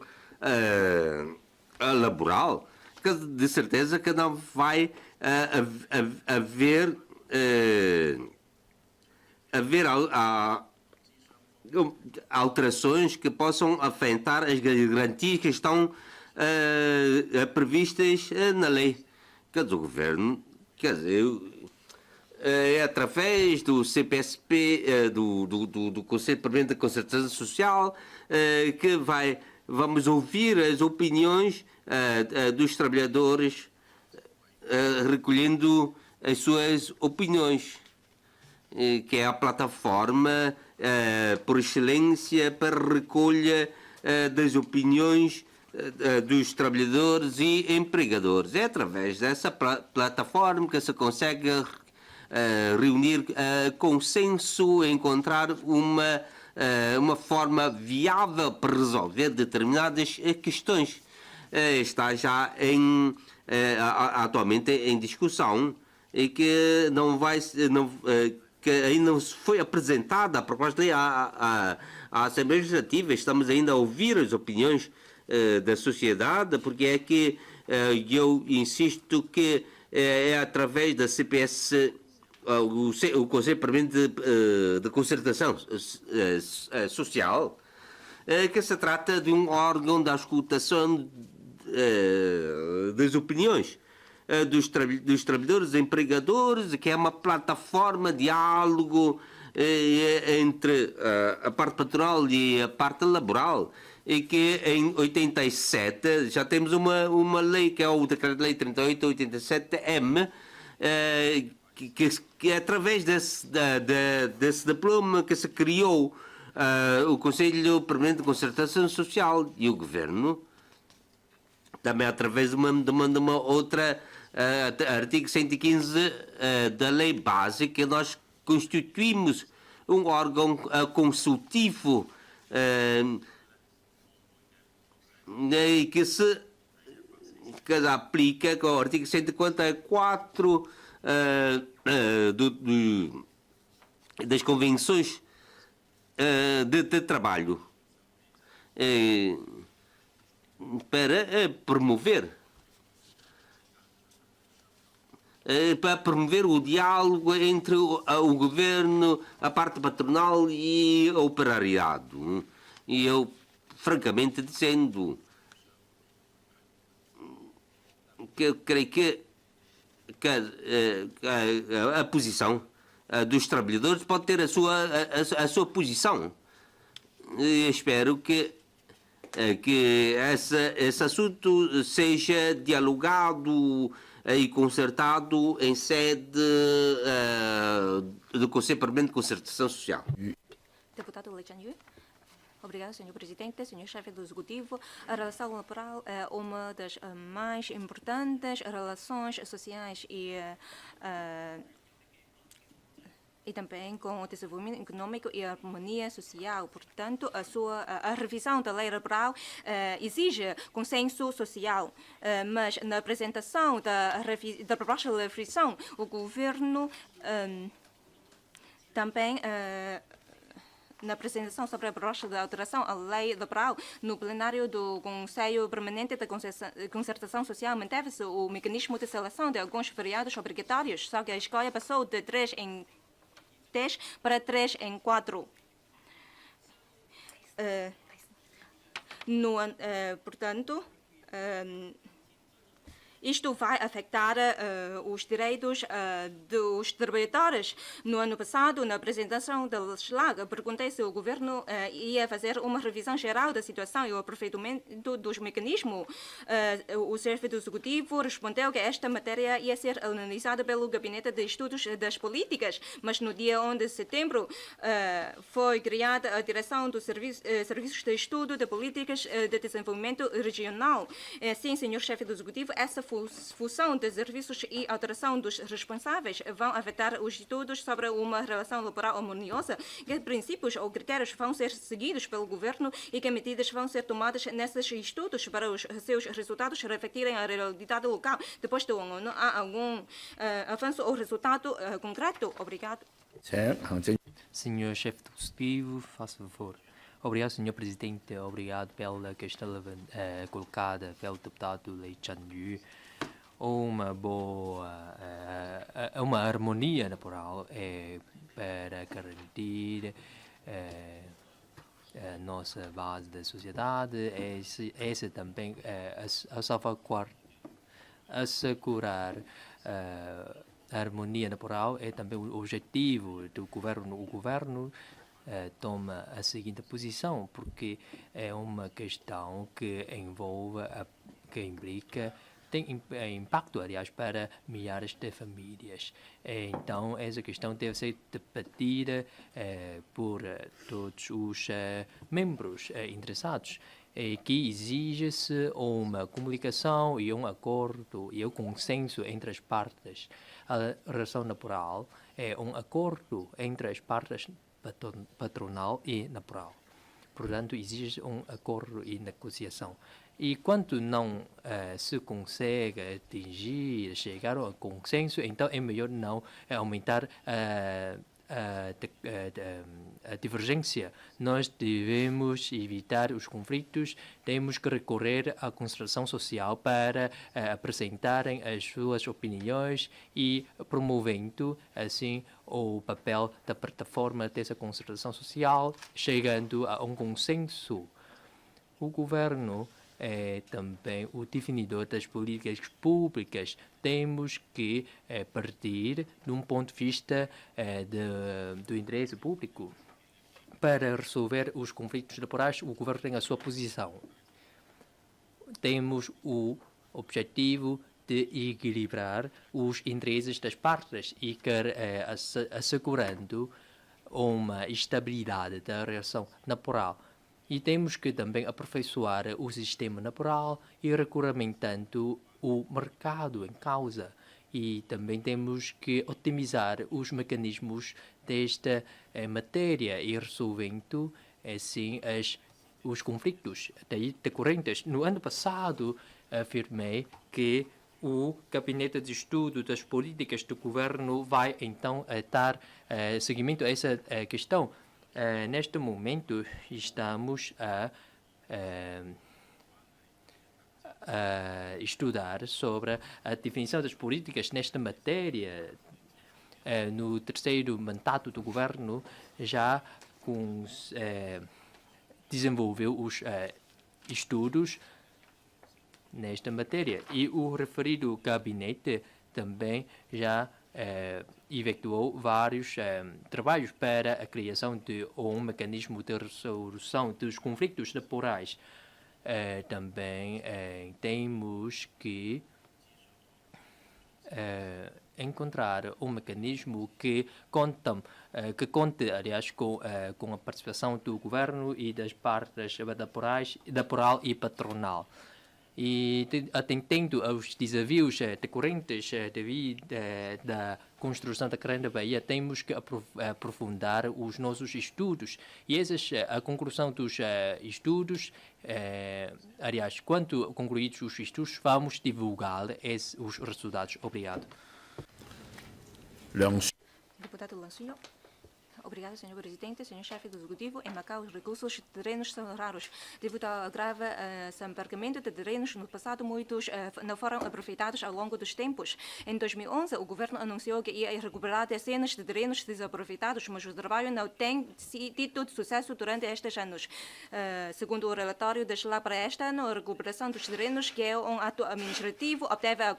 laboral, que de certeza que não vai haver alterações que possam afetar as garantias que estão previstas na lei. Que o governo quer dizer, é através do CPSP, do Conselho Permanente de Concertação Social, que vamos ouvir as opiniões dos trabalhadores, recolhendo as suas opiniões, que é a plataforma por excelência para recolha das opiniões dos trabalhadores e empregadores. É através dessa plataforma que se consegue reunir consenso, encontrar uma forma viável para resolver determinadas questões. Está já atualmente em discussão e que que ainda não foi apresentada a proposta de lei à Assembleia Legislativa. Estamos ainda a ouvir as opiniões da sociedade, porque é que eu insisto que é através da CPS, o Conselho Permanente de Concertação Social, que se trata de um órgão da escutação das opiniões dos trabalhadores e empregadores, que é uma plataforma de diálogo entre a parte patronal e a parte laboral, e que em 87 já temos uma lei, que é o Decreto-Lei 3887-M, que é através desse diploma que se criou o Conselho Permanente de Concertação Social, e o Governo, também através de uma outra artigo 115 da Lei Básica, que nós constituímos um órgão consultivo que aplica com o artigo 154 das convenções de trabalho, para promover o diálogo entre o governo, a parte patronal e o operariado. E eu, francamente dizendo, que eu creio que a posição dos trabalhadores pode ter a sua posição. E espero que esse assunto seja dialogado e concertado em sede do Conselho Permanente de Concertação Social. Deputado Lee Chan-yu. Obrigado, senhor presidente, senhor chefe do executivo. A relação laboral é uma das mais importantes relações sociais e também com o desenvolvimento econômico e a harmonia social. Portanto, a revisão da lei laboral exige consenso social, mas na apresentação da proposta de revisão, o governo também na apresentação sobre a proposta de alteração à lei laboral no plenário do Conselho Permanente de Concertação Social, manteve-se o mecanismo de seleção de alguns feriados obrigatórios, só que a escolha passou de 3 em 10 para 3 em 4. Portanto, isto vai afetar os direitos dos trabalhadores. No ano passado, na apresentação da legislação, perguntei se o governo ia fazer uma revisão geral da situação e o aproveitamento dos mecanismos. O chefe do executivo respondeu que esta matéria ia ser analisada pelo Gabinete de Estudos das Políticas, mas no dia 11 de setembro foi criada a Direção dos Serviços de Estudo de Políticas de Desenvolvimento Regional. Sim, senhor chefe do executivo, essa fusão de serviços e alteração dos responsáveis vão afetar os estudos sobre uma relação laboral harmoniosa. Que princípios ou critérios vão ser seguidos pelo governo e que medidas vão ser tomadas nesses estudos para os seus resultados refletirem a realidade local. Depois do ano, há algum avanço ou resultado concreto? Obrigado. Senhor chefe do executivo, faça favor. Obrigado, senhor presidente. Obrigado pela questão colocada pelo deputado Lee Chan-yu. Uma harmonia laboral para garantir a nossa base da sociedade. Essa também a salvaguardar assegurar a harmonia temporal é também o objetivo do governo. O governo toma a seguinte posição, porque é uma questão que envolve, que implica, tem impacto, aliás, para milhares de famílias. Então, essa questão deve ser debatida por todos os membros interessados, que exige-se uma comunicação e um acordo e um consenso entre as partes. A relação laboral é um acordo entre as partes patronal e laboral. Portanto, exige um acordo e negociação. E quando não se consegue atingir, chegar a consenso, então é melhor não aumentar a divergência. Nós devemos evitar os conflitos, temos que recorrer à concertação social para apresentarem as suas opiniões e promovendo, assim, o papel da plataforma dessa concertação social, chegando a um consenso. O governo é também o definidor das políticas públicas. Temos que partir de um ponto de vista do interesse público. Para resolver os conflitos laborais, o governo tem a sua posição. Temos o objetivo de equilibrar os interesses das partes e assegurando uma estabilidade da relação laboral. E temos que também aperfeiçoar o sistema laboral e regulamentando o mercado em causa. E também temos que otimizar os mecanismos desta matéria e resolvendo, assim, os conflitos decorrentes. No ano passado, afirmei que o Gabinete de Estudo das Políticas do Governo vai, então, dar seguimento a essa questão. Neste momento, estamos a estudar sobre a definição das políticas nesta matéria. No terceiro mandato do governo, já desenvolveu os estudos nesta matéria. E o referido gabinete também já efetuou vários trabalhos para a criação de um mecanismo de resolução dos conflitos laborais. Também temos que encontrar um mecanismo que conte, aliás, com a participação do governo e das partes laboral e patronal. E atendendo aos desafios decorrentes da construção da Grande Bahia, temos que aprofundar os nossos estudos. E a conclusão dos estudos, aliás, quando concluídos os estudos, vamos divulgar os resultados. Obrigado. Deputado Lancinho. Obrigado, senhor presidente, senhor chefe do executivo. Em Macau, os recursos de terrenos são raros, devido ao grave desembargamento de terrenos no passado, muitos não foram aproveitados ao longo dos tempos. Em 2011, o governo anunciou que ia recuperar dezenas de terrenos desaproveitados, mas o trabalho não tem tido sucesso durante estes anos. Segundo o relatório da SLAC para este ano, a recuperação dos terrenos, que é um ato administrativo, obteve a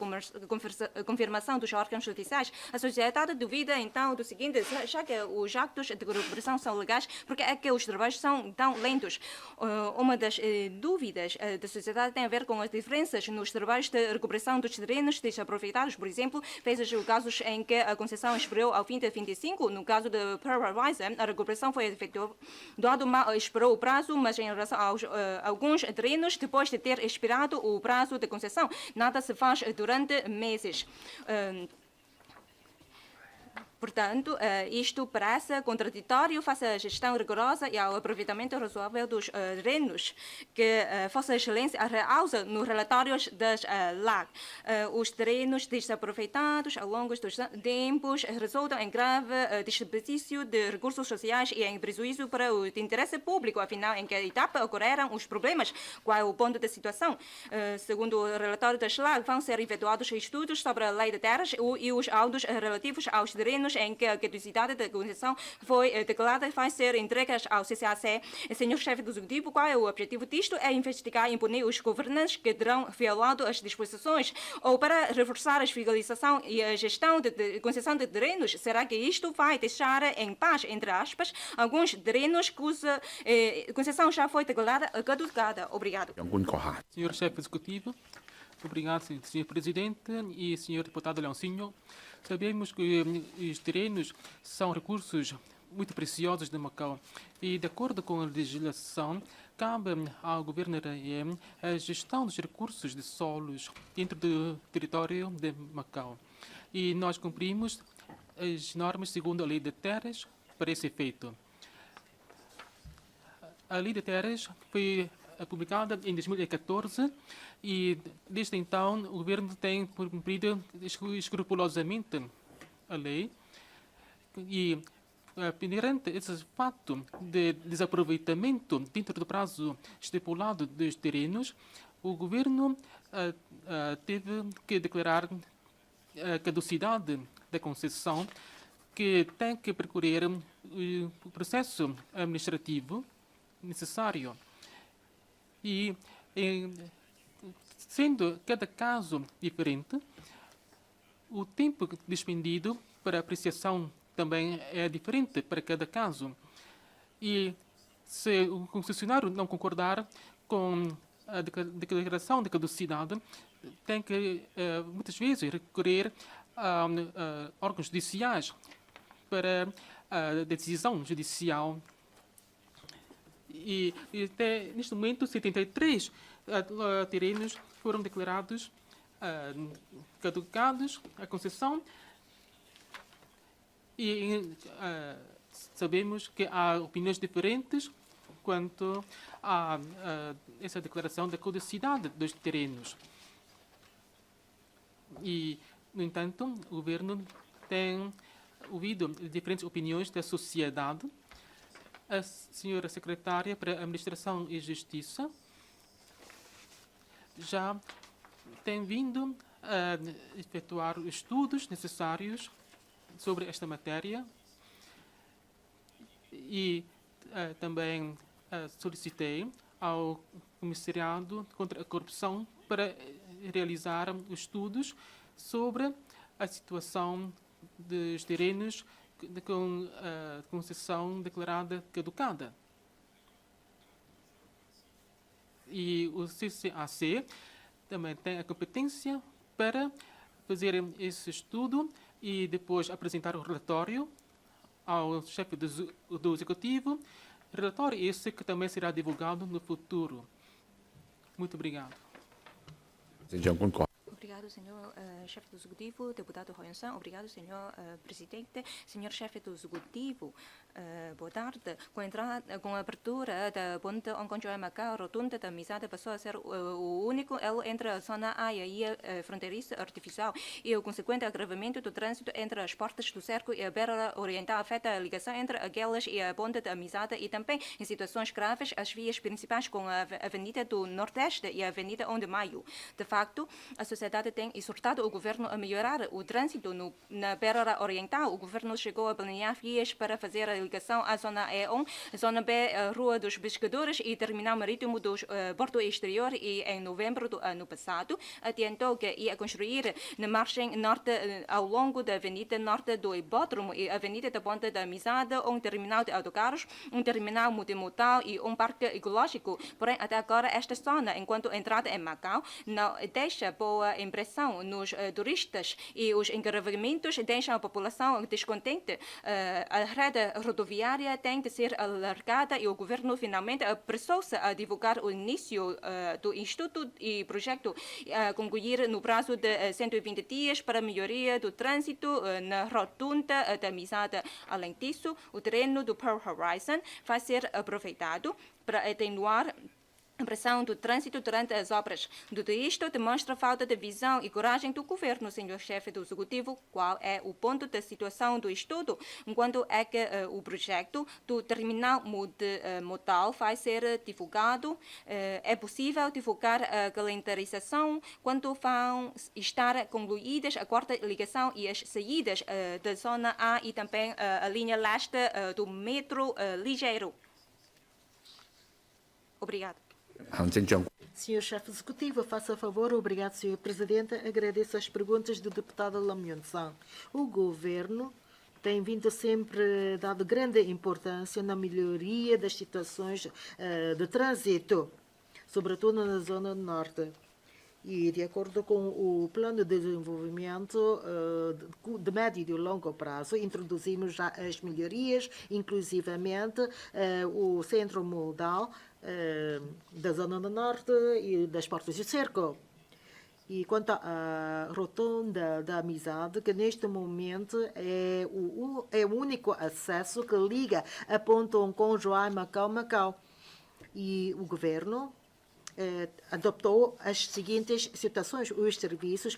confirmação dos órgãos judiciais. A sociedade duvida, então, do seguinte: já que os actos de recuperação são legais, porque é que os trabalhos são tão lentos? Uma das dúvidas da sociedade tem a ver com as diferenças nos trabalhos de recuperação dos terrenos desaproveitados. Por exemplo, veja os casos em que a concessão expirou ao fim de 25. No caso de Paradise, a recuperação foi efetuada, expirou o prazo, mas em relação aos alguns terrenos, depois de ter expirado o prazo de concessão, nada se faz durante meses. Portanto, isto parece contraditório face à gestão rigorosa e ao aproveitamento razoável dos terrenos, que Vossa Excelência realça nos relatórios das LAC. Os terrenos desaproveitados ao longo dos tempos resultam em grave desperdício de recursos sociais e em prejuízo para o interesse público. Afinal, em que etapa ocorreram os problemas? Qual é o ponto da situação? Segundo o relatório das LAC, vão ser efetuados estudos sobre a lei de terras e os autos relativos aos terrenos terrenos em que a caducidade da concessão foi declarada vai ser entregue ao CCAC. Senhor chefe do Executivo, qual é o objetivo disto? É investigar e punir os governantes que terão violado as disposições ou para reforçar a fiscalização e a gestão de concessão de terrenos? Será que isto vai deixar em paz, entre aspas, alguns terrenos cuja concessão já foi declarada caducada? Obrigado. Senhor chefe executivo, obrigado, senhor presidente e senhor deputado Leoncinho. Sabemos que os terrenos são recursos muito preciosos de Macau e, de acordo com a legislação, cabe ao governo REM a gestão dos recursos de solos dentro do território de Macau. E nós cumprimos as normas segundo a Lei de Terras para esse efeito. A Lei de Terras foi publicada em 2014 e, desde então, o governo tem cumprido escrupulosamente a lei. E, perante esse fato de desaproveitamento dentro do prazo estipulado dos terrenos, o governo teve que declarar a caducidade da concessão, que tem que percorrer o processo administrativo necessário. E, sendo cada caso diferente, o tempo despendido para apreciação também é diferente para cada caso. E se o concessionário não concordar com a declaração de caducidade, tem que, muitas vezes, recorrer a órgãos judiciais para a decisão judicial. E até neste momento, 73 terrenos foram declarados caducados a concessão. E sabemos que há opiniões diferentes quanto a essa declaração da caducidade dos terrenos. E, no entanto, o governo tem ouvido diferentes opiniões da sociedade. A senhora secretária para a Administração e Justiça já tem vindo a efetuar estudos necessários sobre esta matéria e também solicitei ao Comissariado contra a Corrupção para realizar estudos sobre a situação dos terrenos com a concessão declarada caducada. E o CCAC também tem a competência para fazer esse estudo e depois apresentar o relatório ao chefe do Executivo. Relatório esse que também será divulgado no futuro. Muito obrigado. Obrigado, senhor chefe do Executivo, deputado Royansan. Obrigado, senhor presidente. Senhor chefe do Executivo, boa tarde. Com a abertura da ponte Onconjoé-Macau, a rotunda da amizade passou a ser o único elo entre a zona A e a ilha fronteiriça artificial, e o consequente agravamento do trânsito entre as portas do cerco e a beira oriental afeta a ligação entre aquelas e a ponte da amizade, e também, em situações graves, as vias principais com a Avenida do Nordeste e a Avenida 1 de Maio. De facto, a sociedade tem exortado o governo a melhorar o trânsito na beira oriental. O governo chegou a planear vias para fazer a ligação à zona E1, zona B, a Rua dos Pescadores e terminal marítimo do Porto Exterior, e em novembro do ano passado adiantou que ia construir na margem norte, ao longo da Avenida Norte do Hipódromo e Avenida da Ponte da Amizade, um terminal de autocarros, um terminal multimodal e um parque ecológico. Porém, até agora, esta zona, enquanto entrada em Macau, não deixa boa impressão nos turistas, e os engravamentos deixam a população descontente. A rede rodoviária tem de ser alargada e o governo finalmente apressou-se a divulgar o início do Instituto e projeto a concluir no prazo de 120 dias para a melhoria do trânsito na rotunda da amizade. Além disso, o terreno do Pearl Horizon vai ser aproveitado para atenuar a pressão do trânsito durante as obras. Tudo isto demonstra a falta de visão e coragem do governo, senhor chefe do executivo. Qual é o ponto da situação do estudo? Enquanto é que o projeto do terminal modal vai ser divulgado? É possível divulgar a calendarização quando vão estar concluídas a quarta ligação e as saídas da zona A e também a linha leste do metro ligeiro? Obrigado. Senhor chefe executivo, faça favor. Obrigado, senhor presidente. Agradeço as perguntas do deputado Lam Yun Sang. O governo tem vindo sempre dado grande importância na melhoria das situações de trânsito, sobretudo na zona norte. E, de acordo com o plano de desenvolvimento de médio e de longo prazo, introduzimos já as melhorias, inclusivamente o centro modal da zona do norte e das portas de cerco. E quanto à rotonda da amizade, que neste momento é o único acesso que liga a Ponta Hong Kong, Zhuhai, Macau. E o governo adoptou as seguintes situações. Os serviços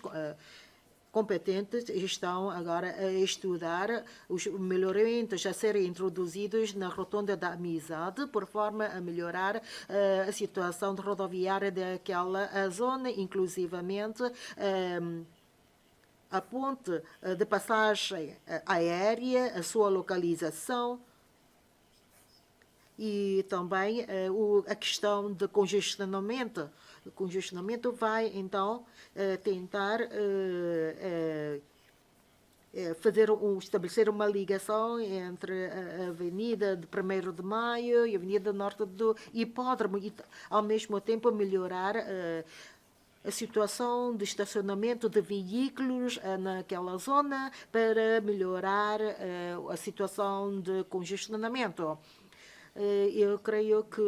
competentes estão agora a estudar os melhoramentos a serem introduzidos na Rotonda da Amizade, por forma a melhorar a situação rodoviária daquela zona, inclusivamente a ponte de passagem aérea, a sua localização, e também a questão de congestionamento. O congestionamento vai, então, tentar estabelecer uma ligação entre a Avenida de 1º de Maio e a Avenida Norte do Hipódromo e, ao mesmo tempo, melhorar a situação de estacionamento de veículos naquela zona para melhorar a situação de congestionamento. Eu creio que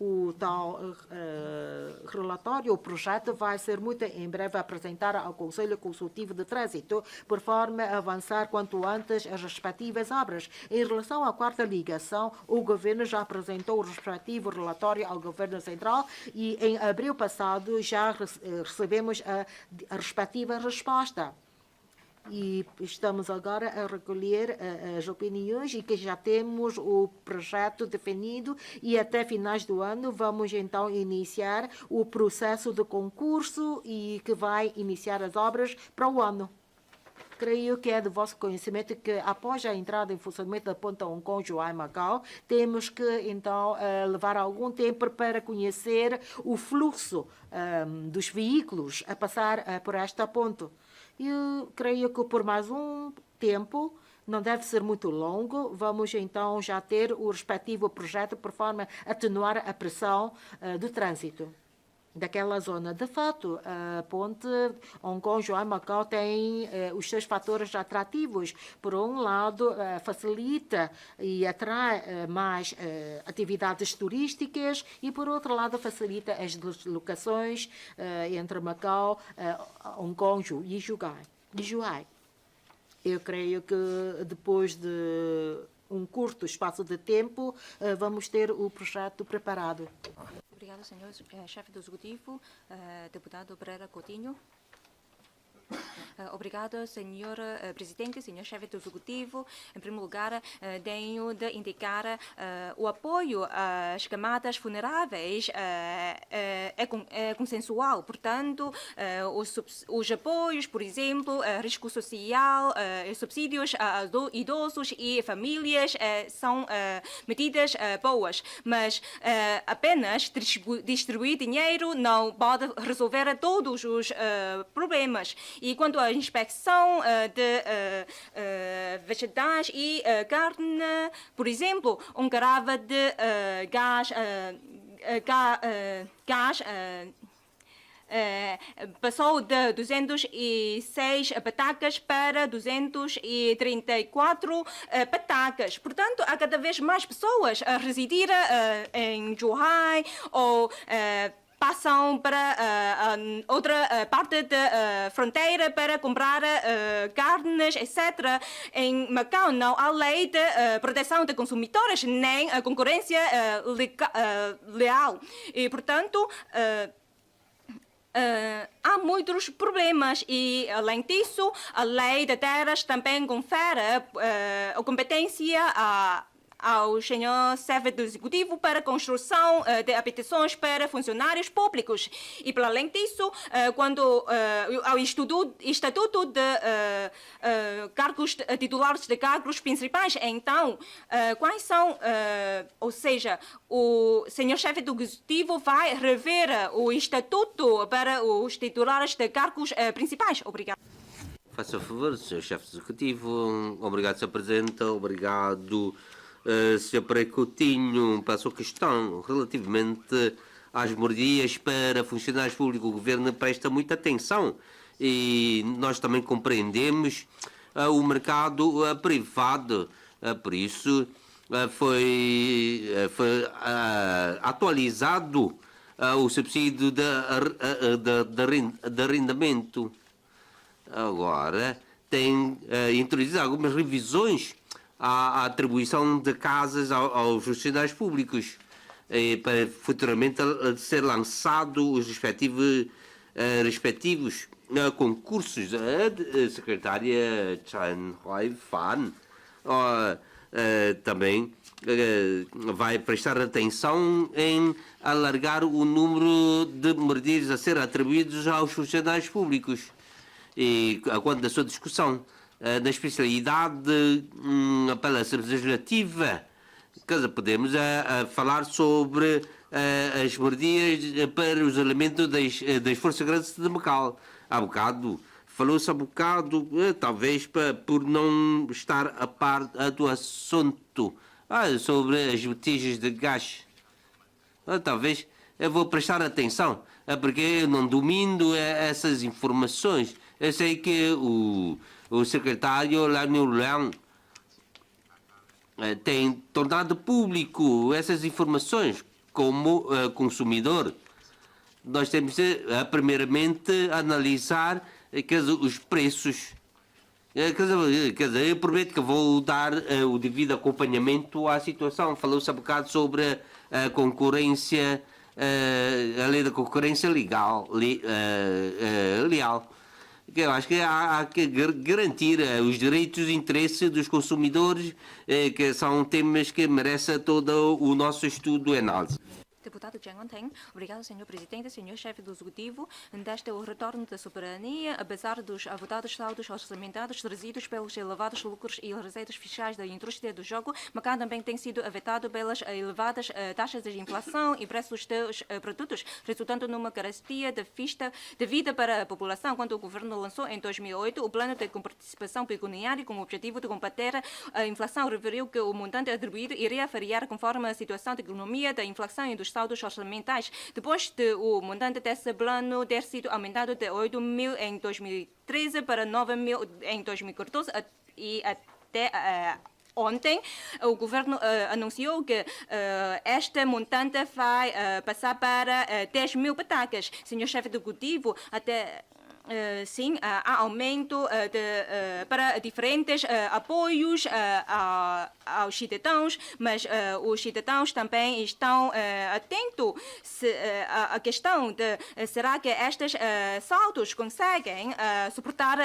o tal relatório, o projeto, vai ser muito em breve apresentado ao Conselho Consultivo de Trânsito, por forma a avançar quanto antes as respectivas obras. Em relação à quarta ligação, o Governo já apresentou o respectivo relatório ao Governo Central e em abril passado já recebemos a respectiva resposta. E estamos agora a recolher as opiniões e que já temos o projeto definido e até finais do ano vamos então iniciar o processo de concurso e que vai iniciar as obras para o ano. Creio que é de vosso conhecimento que após a entrada em funcionamento da Ponta Hong Kong, Zhuhai, Macau, temos que então levar algum tempo para conhecer o fluxo dos veículos a passar por esta ponte. Eu creio que por mais um tempo, não deve ser muito longo, vamos então já ter o respectivo projeto por forma a atenuar a pressão do trânsito daquela zona. De fato, a ponte Hong Kong, Zhuhai, Macau tem os seus fatores atrativos. Por um lado, facilita e atrai mais atividades turísticas e, por outro lado, facilita as deslocações entre Macau, Hong Kong e Zhuhai. Eu creio que depois de um curto espaço de tempo, vamos ter o projeto preparado. Obrigado, senhor chefe do executivo, deputado Pereira Coutinho. Obrigado, senhor presidente, senhor chefe do executivo. Em primeiro lugar, tenho de indicar o apoio às camadas vulneráveis é consensual. Portanto, os apoios, por exemplo, risco social, subsídios a idosos e famílias são medidas boas, mas apenas distribuir dinheiro não pode resolver todos os problemas. E quanto à inspeção de vegetais e carne, por exemplo, um garrafa de gás passou de 206 patacas para 234 patacas. Portanto, há cada vez mais pessoas a residir em Zhuhai ou passam para outra parte da fronteira para comprar carnes, etc. Em Macau não há lei de proteção de consumidores, nem a concorrência leal. E, portanto, há muitos problemas e, além disso, a lei de terras também confere a competência ao senhor chefe do executivo para a construção de habitações para funcionários públicos. E, para além disso, quando ao estatuto de cargos titulares de cargos principais, então, quais são, ou seja, o senhor chefe do executivo vai rever o estatuto para os titulares de cargos principais. Obrigado. Faça favor, Sr. Chefe Executivo. Obrigado, Sr. Presidente. Obrigado, Sr. Pereira Coutinho, para a sua questão relativamente às moradias para funcionários públicos. O Governo presta muita atenção e nós também compreendemos o mercado privado. Por isso, foi atualizado o subsídio de arrendamento. Agora, tem introduzido algumas revisões à atribuição de casas aos funcionários públicos, para futuramente ser lançado os respectivos concursos. A secretária Chan Hoi Fan também vai prestar atenção em alargar o número de moradias a ser atribuídos aos funcionários públicos. E quanto da sua discussão na especialidade apelação legislativa, podemos falar sobre as moradias para os elementos das Forças Grandes de Macau. Há bocado, falou-se há bocado, talvez por não estar a par do assunto, sobre as botijas de gás. Talvez eu vou prestar atenção, porque eu não domino essas informações. Eu sei que o secretário Liu Liang tem tornado público essas informações como consumidor. Nós temos de, primeiramente, analisar os preços. Eu prometo que vou dar o devido acompanhamento à situação. Falou-se há bocado sobre a concorrência, a lei da concorrência leal. Que eu acho que há que garantir os direitos e interesses dos consumidores, que são temas que merecem todo o nosso estudo e análise. Deputado Jiang Wanteng, obrigado, Sr. Presidente, Sr. Chefe do Executivo. Desde o retorno da soberania, apesar dos avultados saldos orçamentários trazidos pelos elevados lucros e receitas fiscais da indústria do jogo, Macau também tem sido afetado pelas elevadas taxas de inflação e preços dos produtos, resultando numa carestia de vida para a população. Quando o governo lançou em 2008 o plano de participação pecuniária com o objetivo de combater a inflação, referiu que o montante atribuído iria variar conforme a situação da economia, da inflação e dos saldos orçamentais. Depois de o montante desse plano ter sido aumentado de 8 mil em 2013 para 9 mil em 2014 e até ontem, o governo anunciou que este montante vai passar para 10 mil patacas. Senhor chefe do executivo, até sim, há aumento para diferentes apoios aos cidadãos, mas os cidadãos também estão atentos à questão de será que estes saldos conseguem suportar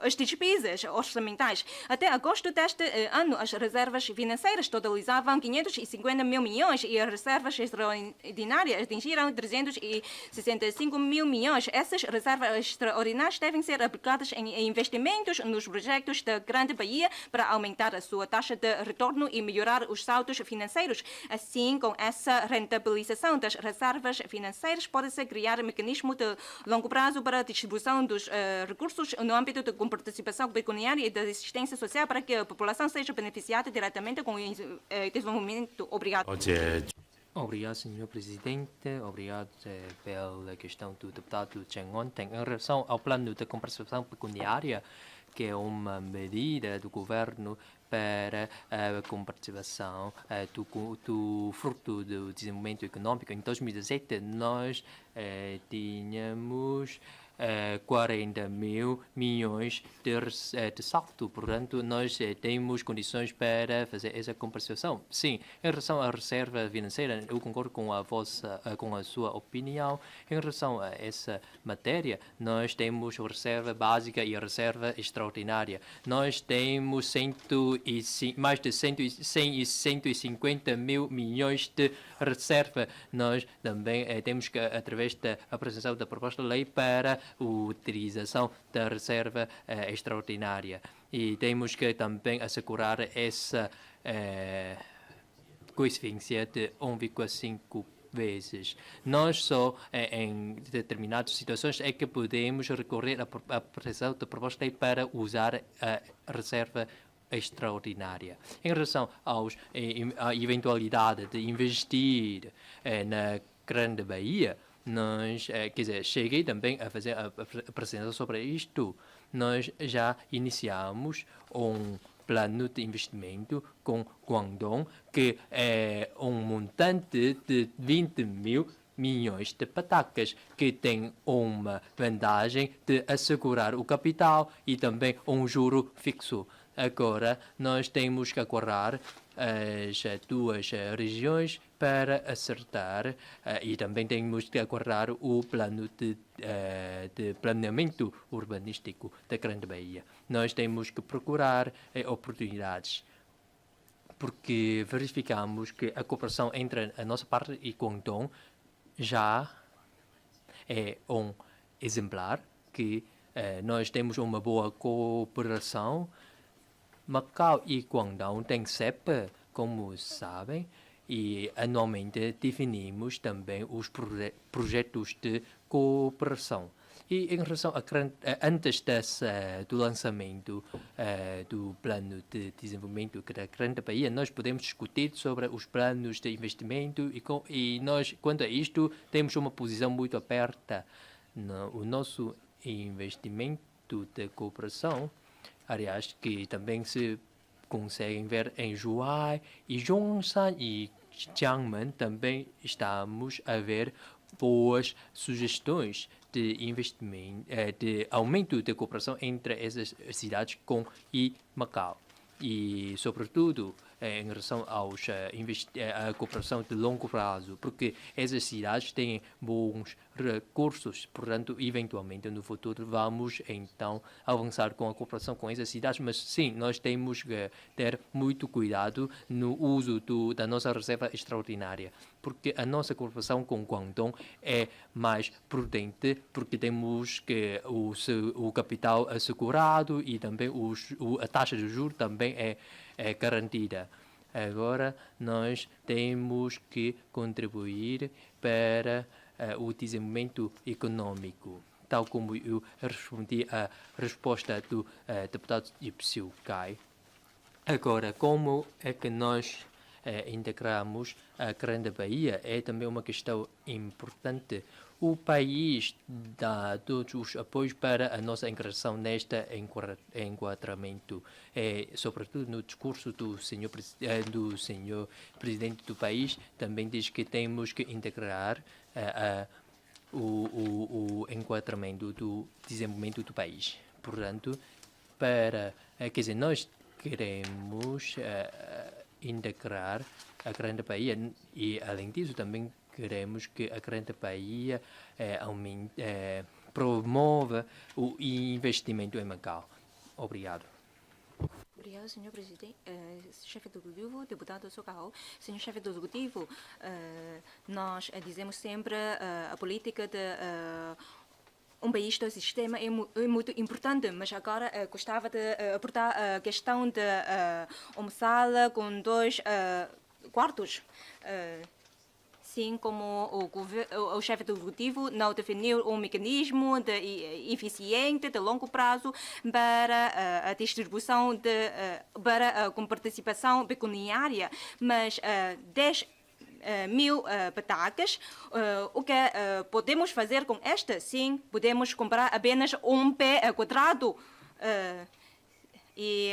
as despesas orçamentais. Até agosto deste ano, as reservas financeiras totalizavam 550 mil milhões e as reservas extraordinárias atingiram 365 mil milhões. Essas reservas extraordinárias devem ser aplicadas em investimentos nos projetos da Grande Bahia para aumentar a sua taxa de retorno e melhorar os saldos financeiros. Assim, com essa rentabilização das reservas financeiras, pode-se criar um mecanismo de longo prazo para a distribuição dos recursos no âmbito da participação pecuniária e da assistência social para que a população seja beneficiada diretamente com o desenvolvimento. Obrigado. Obrigado, Senhor Presidente. Obrigado pela questão do deputado Chen ontem. Em relação ao plano de compensação pecuniária, que é uma medida do governo para a comparticipação do fruto do desenvolvimento econômico. Em 2017, nós tínhamos 40 mil milhões de saldo. Portanto, nós temos condições para fazer essa compensação. Sim, em relação à reserva financeira, eu concordo com com a sua opinião. Em relação a essa matéria, nós temos a reserva básica e a reserva extraordinária. Nós temos mais de 150 mil milhões de reserva. Nós também temos que, através da apresentação da proposta de lei, para a utilização da reserva extraordinária. E temos que também assegurar essa coeficiência de 1,5 vezes. Nós só em determinadas situações é que podemos recorrer à apresentação da proposta de lei para usar a reserva extraordinária. Em relação à eventualidade de investir na Grande Bahia, nós, cheguei também a fazer a apresentação sobre isto. Nós já iniciamos um plano de investimento com Guangdong, que é um montante de 20 mil milhões de patacas, que tem uma vantagem de assegurar o capital e também um juro fixo. Agora, nós temos que aguardar as duas regiões para acertar e também temos que aguardar o plano de planeamento urbanístico da Grande Bahia. Nós temos que procurar oportunidades, porque verificamos que a cooperação entre a nossa parte e Guangdong já é um exemplar, que nós temos uma boa cooperação. Macau e Guangdong têm CEPA, como sabem, e anualmente definimos também os projetos de cooperação. E em relação antes do lançamento do plano de desenvolvimento da Grande Bahia, nós podemos discutir sobre os planos de investimento e nós, quanto a isto, temos uma posição muito aberta. O nosso investimento de cooperação, aliás, que também se conseguem ver em Zhuhai e Zhongshan e Xiamen, também estamos a ver boas sugestões de investimento, de aumento da cooperação entre essas cidades e Macau. E, sobretudo, em relação à cooperação de longo prazo, porque essas cidades têm bons recursos, portanto, eventualmente, no futuro, vamos, então, avançar com a cooperação com essas cidades, mas, sim, nós temos que ter muito cuidado no uso da nossa reserva extraordinária, porque a nossa cooperação com Guangdong é mais prudente, porque temos que o capital assegurado e também a taxa de juros também é garantida. Agora, nós temos que contribuir para o desenvolvimento econômico, tal como eu respondi à resposta do deputado Ipsiu Kai. Agora, como é que nós integramos a Grande Bahia? É também uma questão importante. O país dá todos os apoios para a nossa integração neste enquadramento. Sobretudo no discurso do senhor presidente do país, também diz que temos que integrar o enquadramento do desenvolvimento do país. Portanto, nós queremos integrar a Grande Bahia e, além disso, também queremos que a Grande Bahia promova o investimento em Macau. Obrigado. Obrigado, senhor presidente, chefe do executivo, deputado Socarro. Senhor chefe do executivo, nós dizemos sempre a política de um país do sistema é muito importante, mas agora gostava de aportar a questão de uma sala com 2 quartos. Assim como o chefe do executivo não definiu um mecanismo eficiente de longo prazo para a distribuição com participação pecuniária, mas mil petacas. O que podemos fazer com esta? Sim, podemos comprar apenas um pé quadrado. E,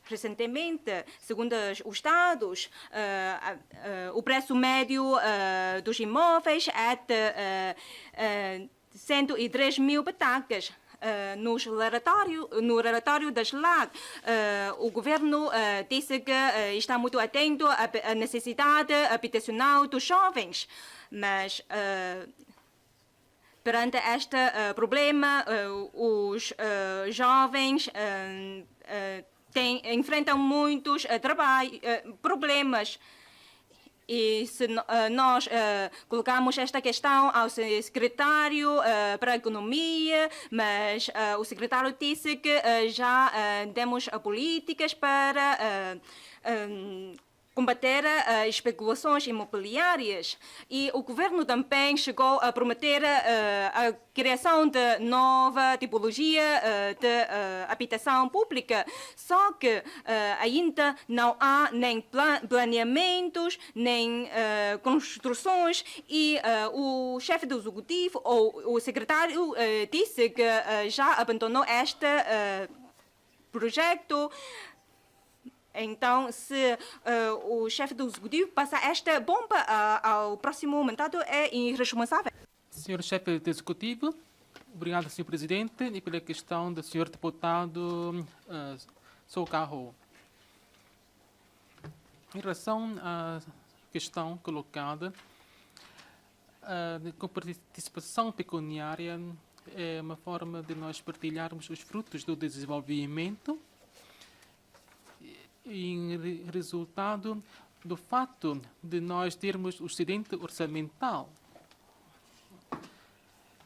recentemente, segundo os dados, o preço médio dos imóveis é de 103 mil petacas. No relatório da SLAC, o governo disse que está muito atento à necessidade habitacional dos jovens, mas perante este problema, os jovens enfrentam muitos problemas. E se nós colocamos esta questão ao secretário para a Economia, mas o secretário disse que já temos políticas para combater as especulações imobiliárias, e o governo também chegou a prometer a criação de nova tipologia de habitação pública, só que ainda não há nem planeamentos, nem construções, e o chefe do executivo, ou o secretário, disse que já abandonou este projeto. Então, se o chefe do executivo passar esta bomba ao próximo mandato, é irresponsável. Senhor chefe do executivo, obrigado, senhor presidente, e pela questão do senhor deputado Socarro. Em relação à questão colocada, com participação pecuniária é uma forma de nós partilharmos os frutos do desenvolvimento, em resultado do fato de nós termos o excedente orçamental.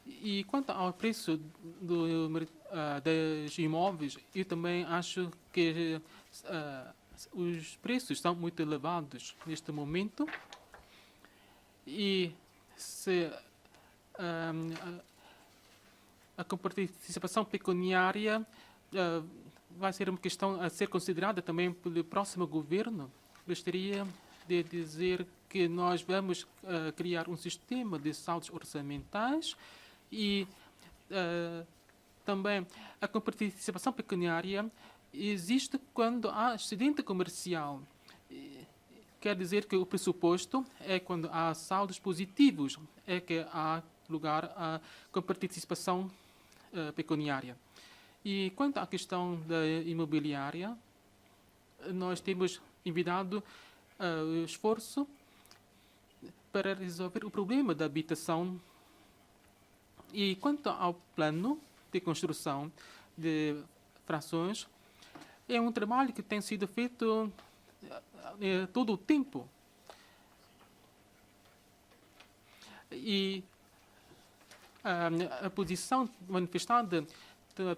E quanto ao preço dos imóveis, eu também acho que os preços estão muito elevados neste momento, e se a participação pecuniária vai ser uma questão a ser considerada também pelo próximo governo. Gostaria de dizer que nós vamos criar um sistema de saldos orçamentais, e também a participação pecuniária existe quando há excedente comercial. Quer dizer que o pressuposto é quando há saldos positivos, é que há lugar a participação pecuniária. E quanto à questão da imobiliária, nós temos envidado esforço para resolver o problema da habitação. E quanto ao plano de construção de frações, é um trabalho que tem sido feito todo o tempo. E a posição manifestada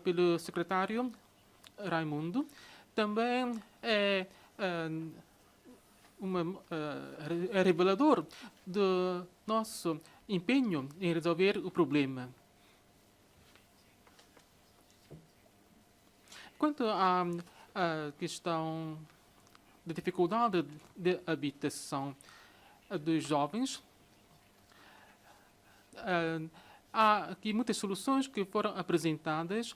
pelo secretário Raimundo também é revelador do nosso empenho em resolver o problema. Quanto à questão da dificuldade de habitação dos jovens, há aqui muitas soluções que foram apresentadas,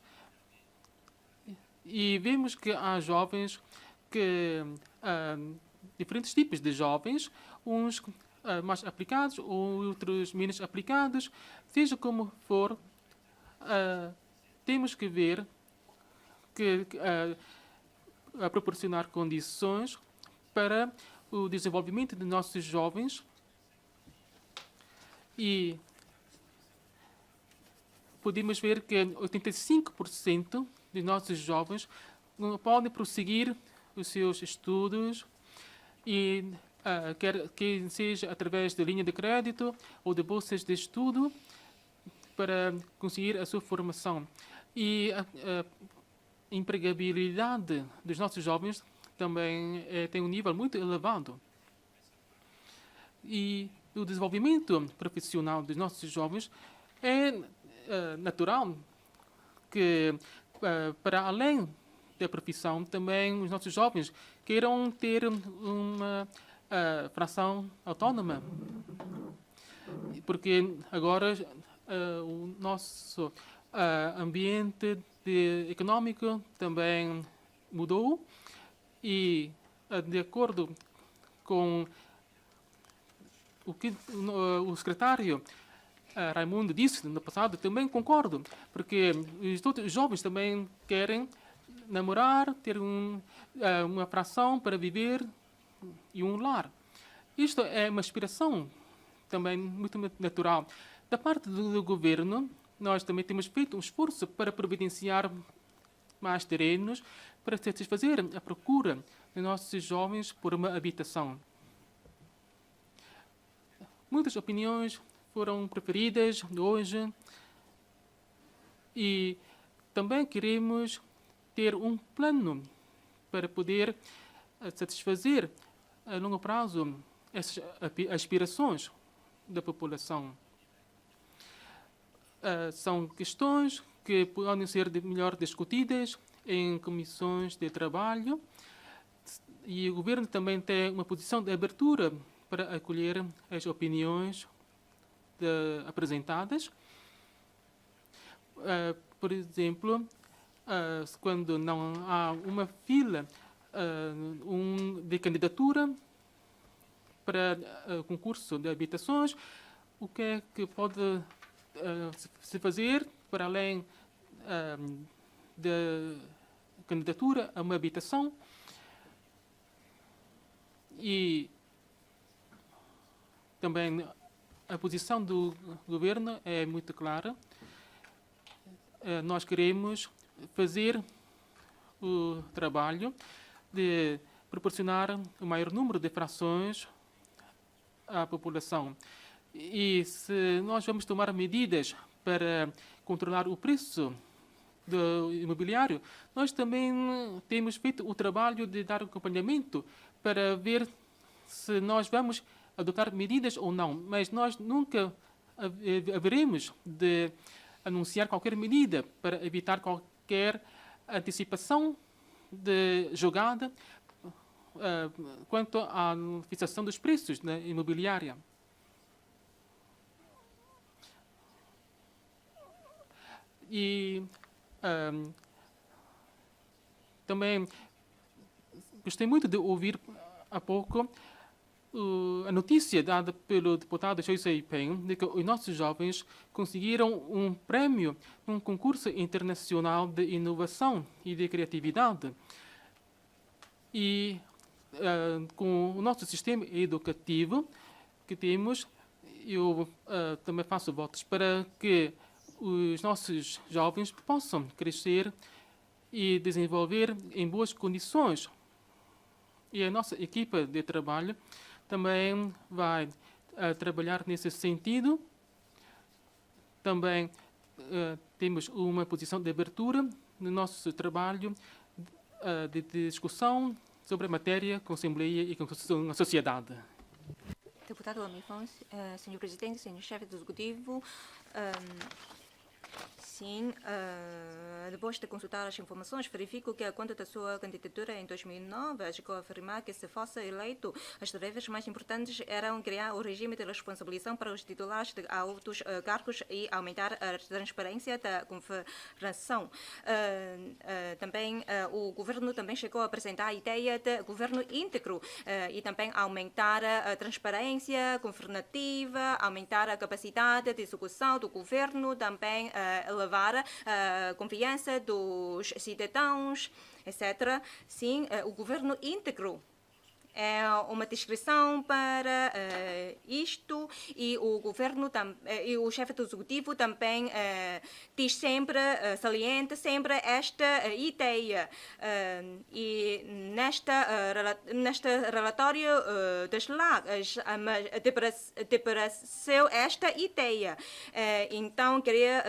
e vemos que há jovens que diferentes tipos de jovens, uns mais aplicados, outros menos aplicados. Seja como for, temos que ver que a proporcionar condições para o desenvolvimento de nossos jovens, e podemos ver que 85% de nossos jovens podem prosseguir os seus estudos, e quer que seja através de linha de crédito ou de bolsas de estudo, para conseguir a sua formação. E a empregabilidade dos nossos jovens também tem um nível muito elevado. E o desenvolvimento profissional dos nossos jovens é natural que, para além da profissão, também os nossos jovens queiram ter uma a fração autónoma, porque agora o nosso ambiente econômico também mudou e, de acordo com o que o secretário Raimundo disse no passado, também concordo, porque os jovens também querem namorar, ter uma fração para viver e um lar. Isto é uma aspiração também muito natural. Da parte do governo, nós também temos feito um esforço para providenciar mais terrenos para satisfazer a procura dos nossos jovens por uma habitação. Muitas opiniões foram preferidas hoje e também queremos ter um plano para poder satisfazer a longo prazo essas aspirações da população. São questões que podem ser melhor discutidas em comissões de trabalho e o governo também tem uma posição de abertura para acolher as opiniões apresentadas. Por exemplo, quando não há uma fila de candidatura para concurso de habitações, o que é que pode se fazer para além da candidatura a uma habitação? E também a posição do governo é muito clara. Nós queremos fazer o trabalho de proporcionar o maior número de frações à população. E se nós vamos tomar medidas para controlar o preço do imobiliário, nós também temos feito o trabalho de dar acompanhamento para ver se nós vamos adotar medidas ou não. Mas nós nunca haveremos de anunciar qualquer medida para evitar qualquer antecipação de jogada quanto à fixação dos preços na imobiliária. E também gostei muito de ouvir há pouco a notícia dada pelo deputado Choi Sei-peng de que os nossos jovens conseguiram um prêmio num concurso internacional de inovação e de criatividade. E com o nosso sistema educativo que temos, eu também faço votos para que os nossos jovens possam crescer e desenvolver em boas condições. E a nossa equipa de trabalho também vai trabalhar nesse sentido. Também temos uma posição de abertura no nosso trabalho de discussão sobre a matéria com a Assembleia e com a sociedade. Deputado Amifon, senhor presidente, senhor chefe do executivo, sim, depois de consultar as informações, verifico que, quanto da sua candidatura em 2009, chegou a afirmar que, se fosse eleito, as tarefas mais importantes eram criar o regime de responsabilização para os titulares de altos cargos e aumentar a transparência da governação. Também o governo também chegou a apresentar a ideia de governo íntegro e também aumentar a transparência governativa, aumentar a capacidade de execução do governo, também elevar a confiança dos cidadãos, etc. Sim, o governo íntegro é uma descrição para isto, e o governo e o chefe do executivo também diz sempre, salienta sempre esta ideia. E neste relatório das lagas depareceu esta ideia. Então, queria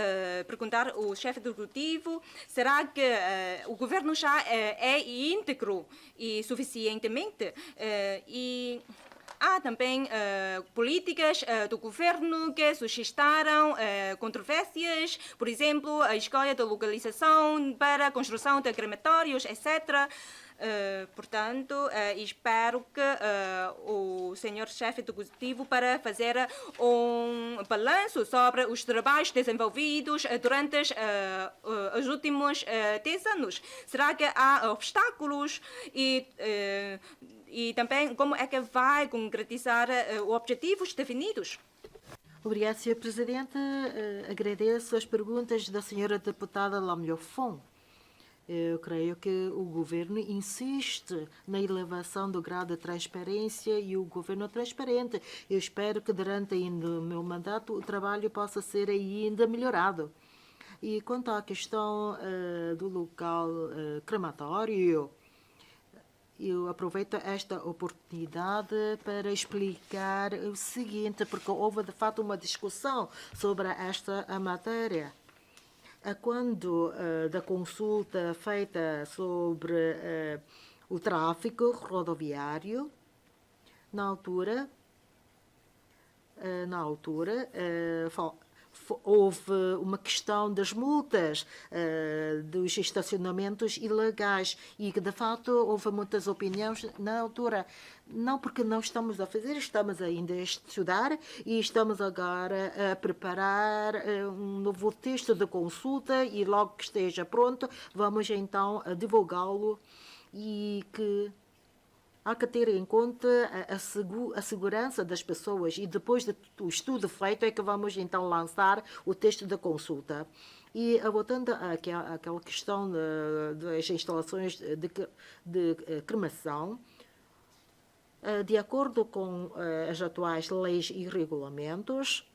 perguntar ao chefe do executivo, será que o governo já é íntegro e suficientemente? E há também políticas do governo que suscitaram controvérsias, por exemplo, a escolha da localização para a construção de crematórios, etc. Portanto, espero que o senhor chefe executivo para fazer um balanço sobre os trabalhos desenvolvidos durante os últimos 10 anos. Será que há obstáculos e também como é que vai concretizar os objetivos definidos? Obrigado, Sr. Presidente. Agradeço as perguntas da senhora deputada Lamilhofon. Eu creio que o governo insiste na elevação do grau de transparência e o governo é transparente. Eu espero que durante ainda o meu mandato o trabalho possa ser ainda melhorado. E quanto à questão do local crematório, eu aproveito esta oportunidade para explicar o seguinte, porque houve de fato uma discussão sobre esta matéria. Quando da consulta feita sobre o tráfego rodoviário, na altura houve uma questão das multas dos estacionamentos ilegais e que, de fato, houve muitas opiniões na altura. Não porque não estamos a fazer, estamos ainda a estudar e estamos agora a preparar um novo texto de consulta e logo que esteja pronto, vamos então divulgá-lo e que há que ter em conta a segurança das pessoas e depois do estudo feito é que vamos então lançar o texto da consulta. E voltando àquela questão das instalações de cremação, de acordo com as atuais leis e regulamentos,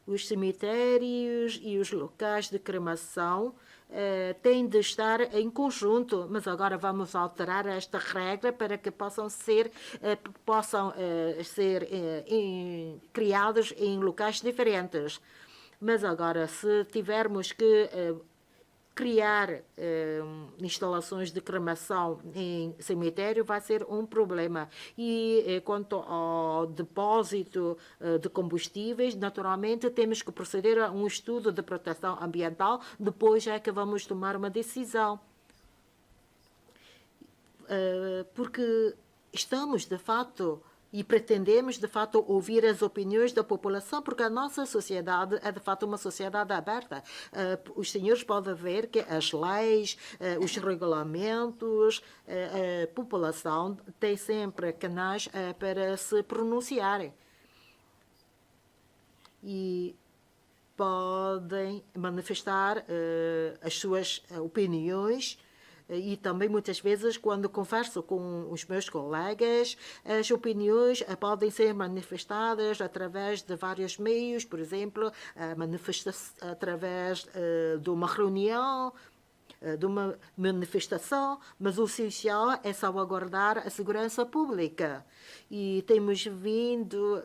os cemitérios e os locais de cremação têm de estar em conjunto, mas agora vamos alterar esta regra para que possam ser criados em locais diferentes. Mas agora, se tivermos que criar instalações de cremação em cemitério vai ser um problema. E quanto ao depósito de combustíveis, naturalmente temos que proceder a um estudo de proteção ambiental, depois é que vamos tomar uma decisão. Porque estamos, de fato, e pretendemos, de fato, ouvir as opiniões da população, porque a nossa sociedade é, de fato, uma sociedade aberta. Os senhores podem ver que as leis, os regulamentos, a população tem sempre canais para se pronunciarem. E podem manifestar as suas opiniões. E também, muitas vezes, quando converso com os meus colegas, as opiniões podem ser manifestadas através de vários meios, por exemplo, através de uma reunião, de uma manifestação, mas o essencial é salvaguardar a segurança pública. E temos vindo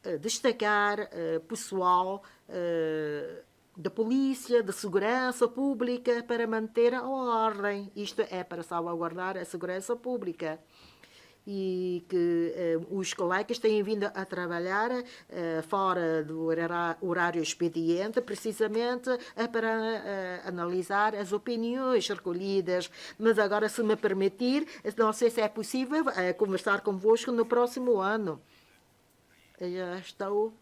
a destacar pessoal da polícia, da segurança pública, para manter a ordem. Isto é para salvaguardar a segurança pública. E que os colegas têm vindo a trabalhar fora do horário expediente, precisamente para analisar as opiniões recolhidas. Mas agora, se me permitir, não sei se é possível conversar convosco no próximo ano. Já estou.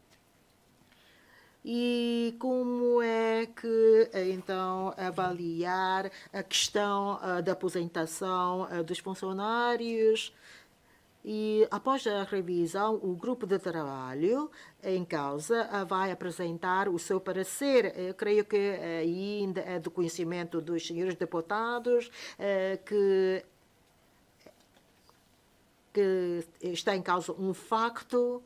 E como é que, então, avaliar a questão da aposentação dos funcionários? E, após a revisão, o grupo de trabalho em causa vai apresentar o seu parecer. Eu creio que ainda é do conhecimento dos senhores deputados que está em causa um facto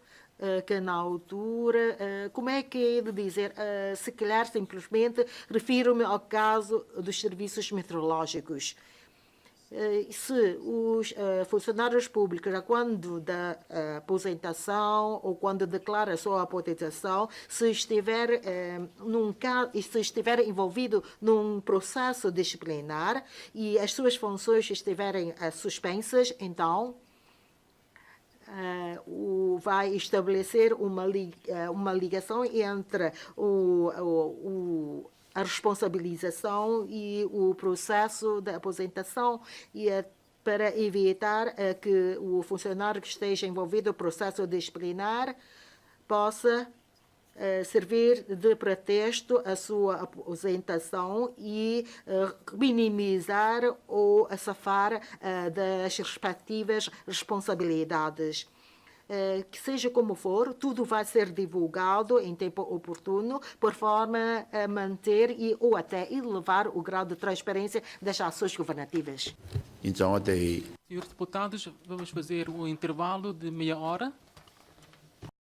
que na altura, como é que é de dizer, se calhar simplesmente refiro-me ao caso dos serviços meteorológicos. Se os funcionários públicos, quando da aposentação ou quando declara a sua aposentação, se estiver envolvido num processo disciplinar e as suas funções estiverem suspensas, então vai estabelecer uma ligação entre a responsabilização e o processo de aposentação e para evitar que o funcionário que esteja envolvido no processo disciplinar possa servir de pretexto a sua aposentação e minimizar ou safar das respectivas responsabilidades. Que seja como for, tudo vai ser divulgado em tempo oportuno, por forma a manter ou até elevar o grau de transparência das ações governativas. Então, Senhores deputados, vamos fazer um intervalo de meia hora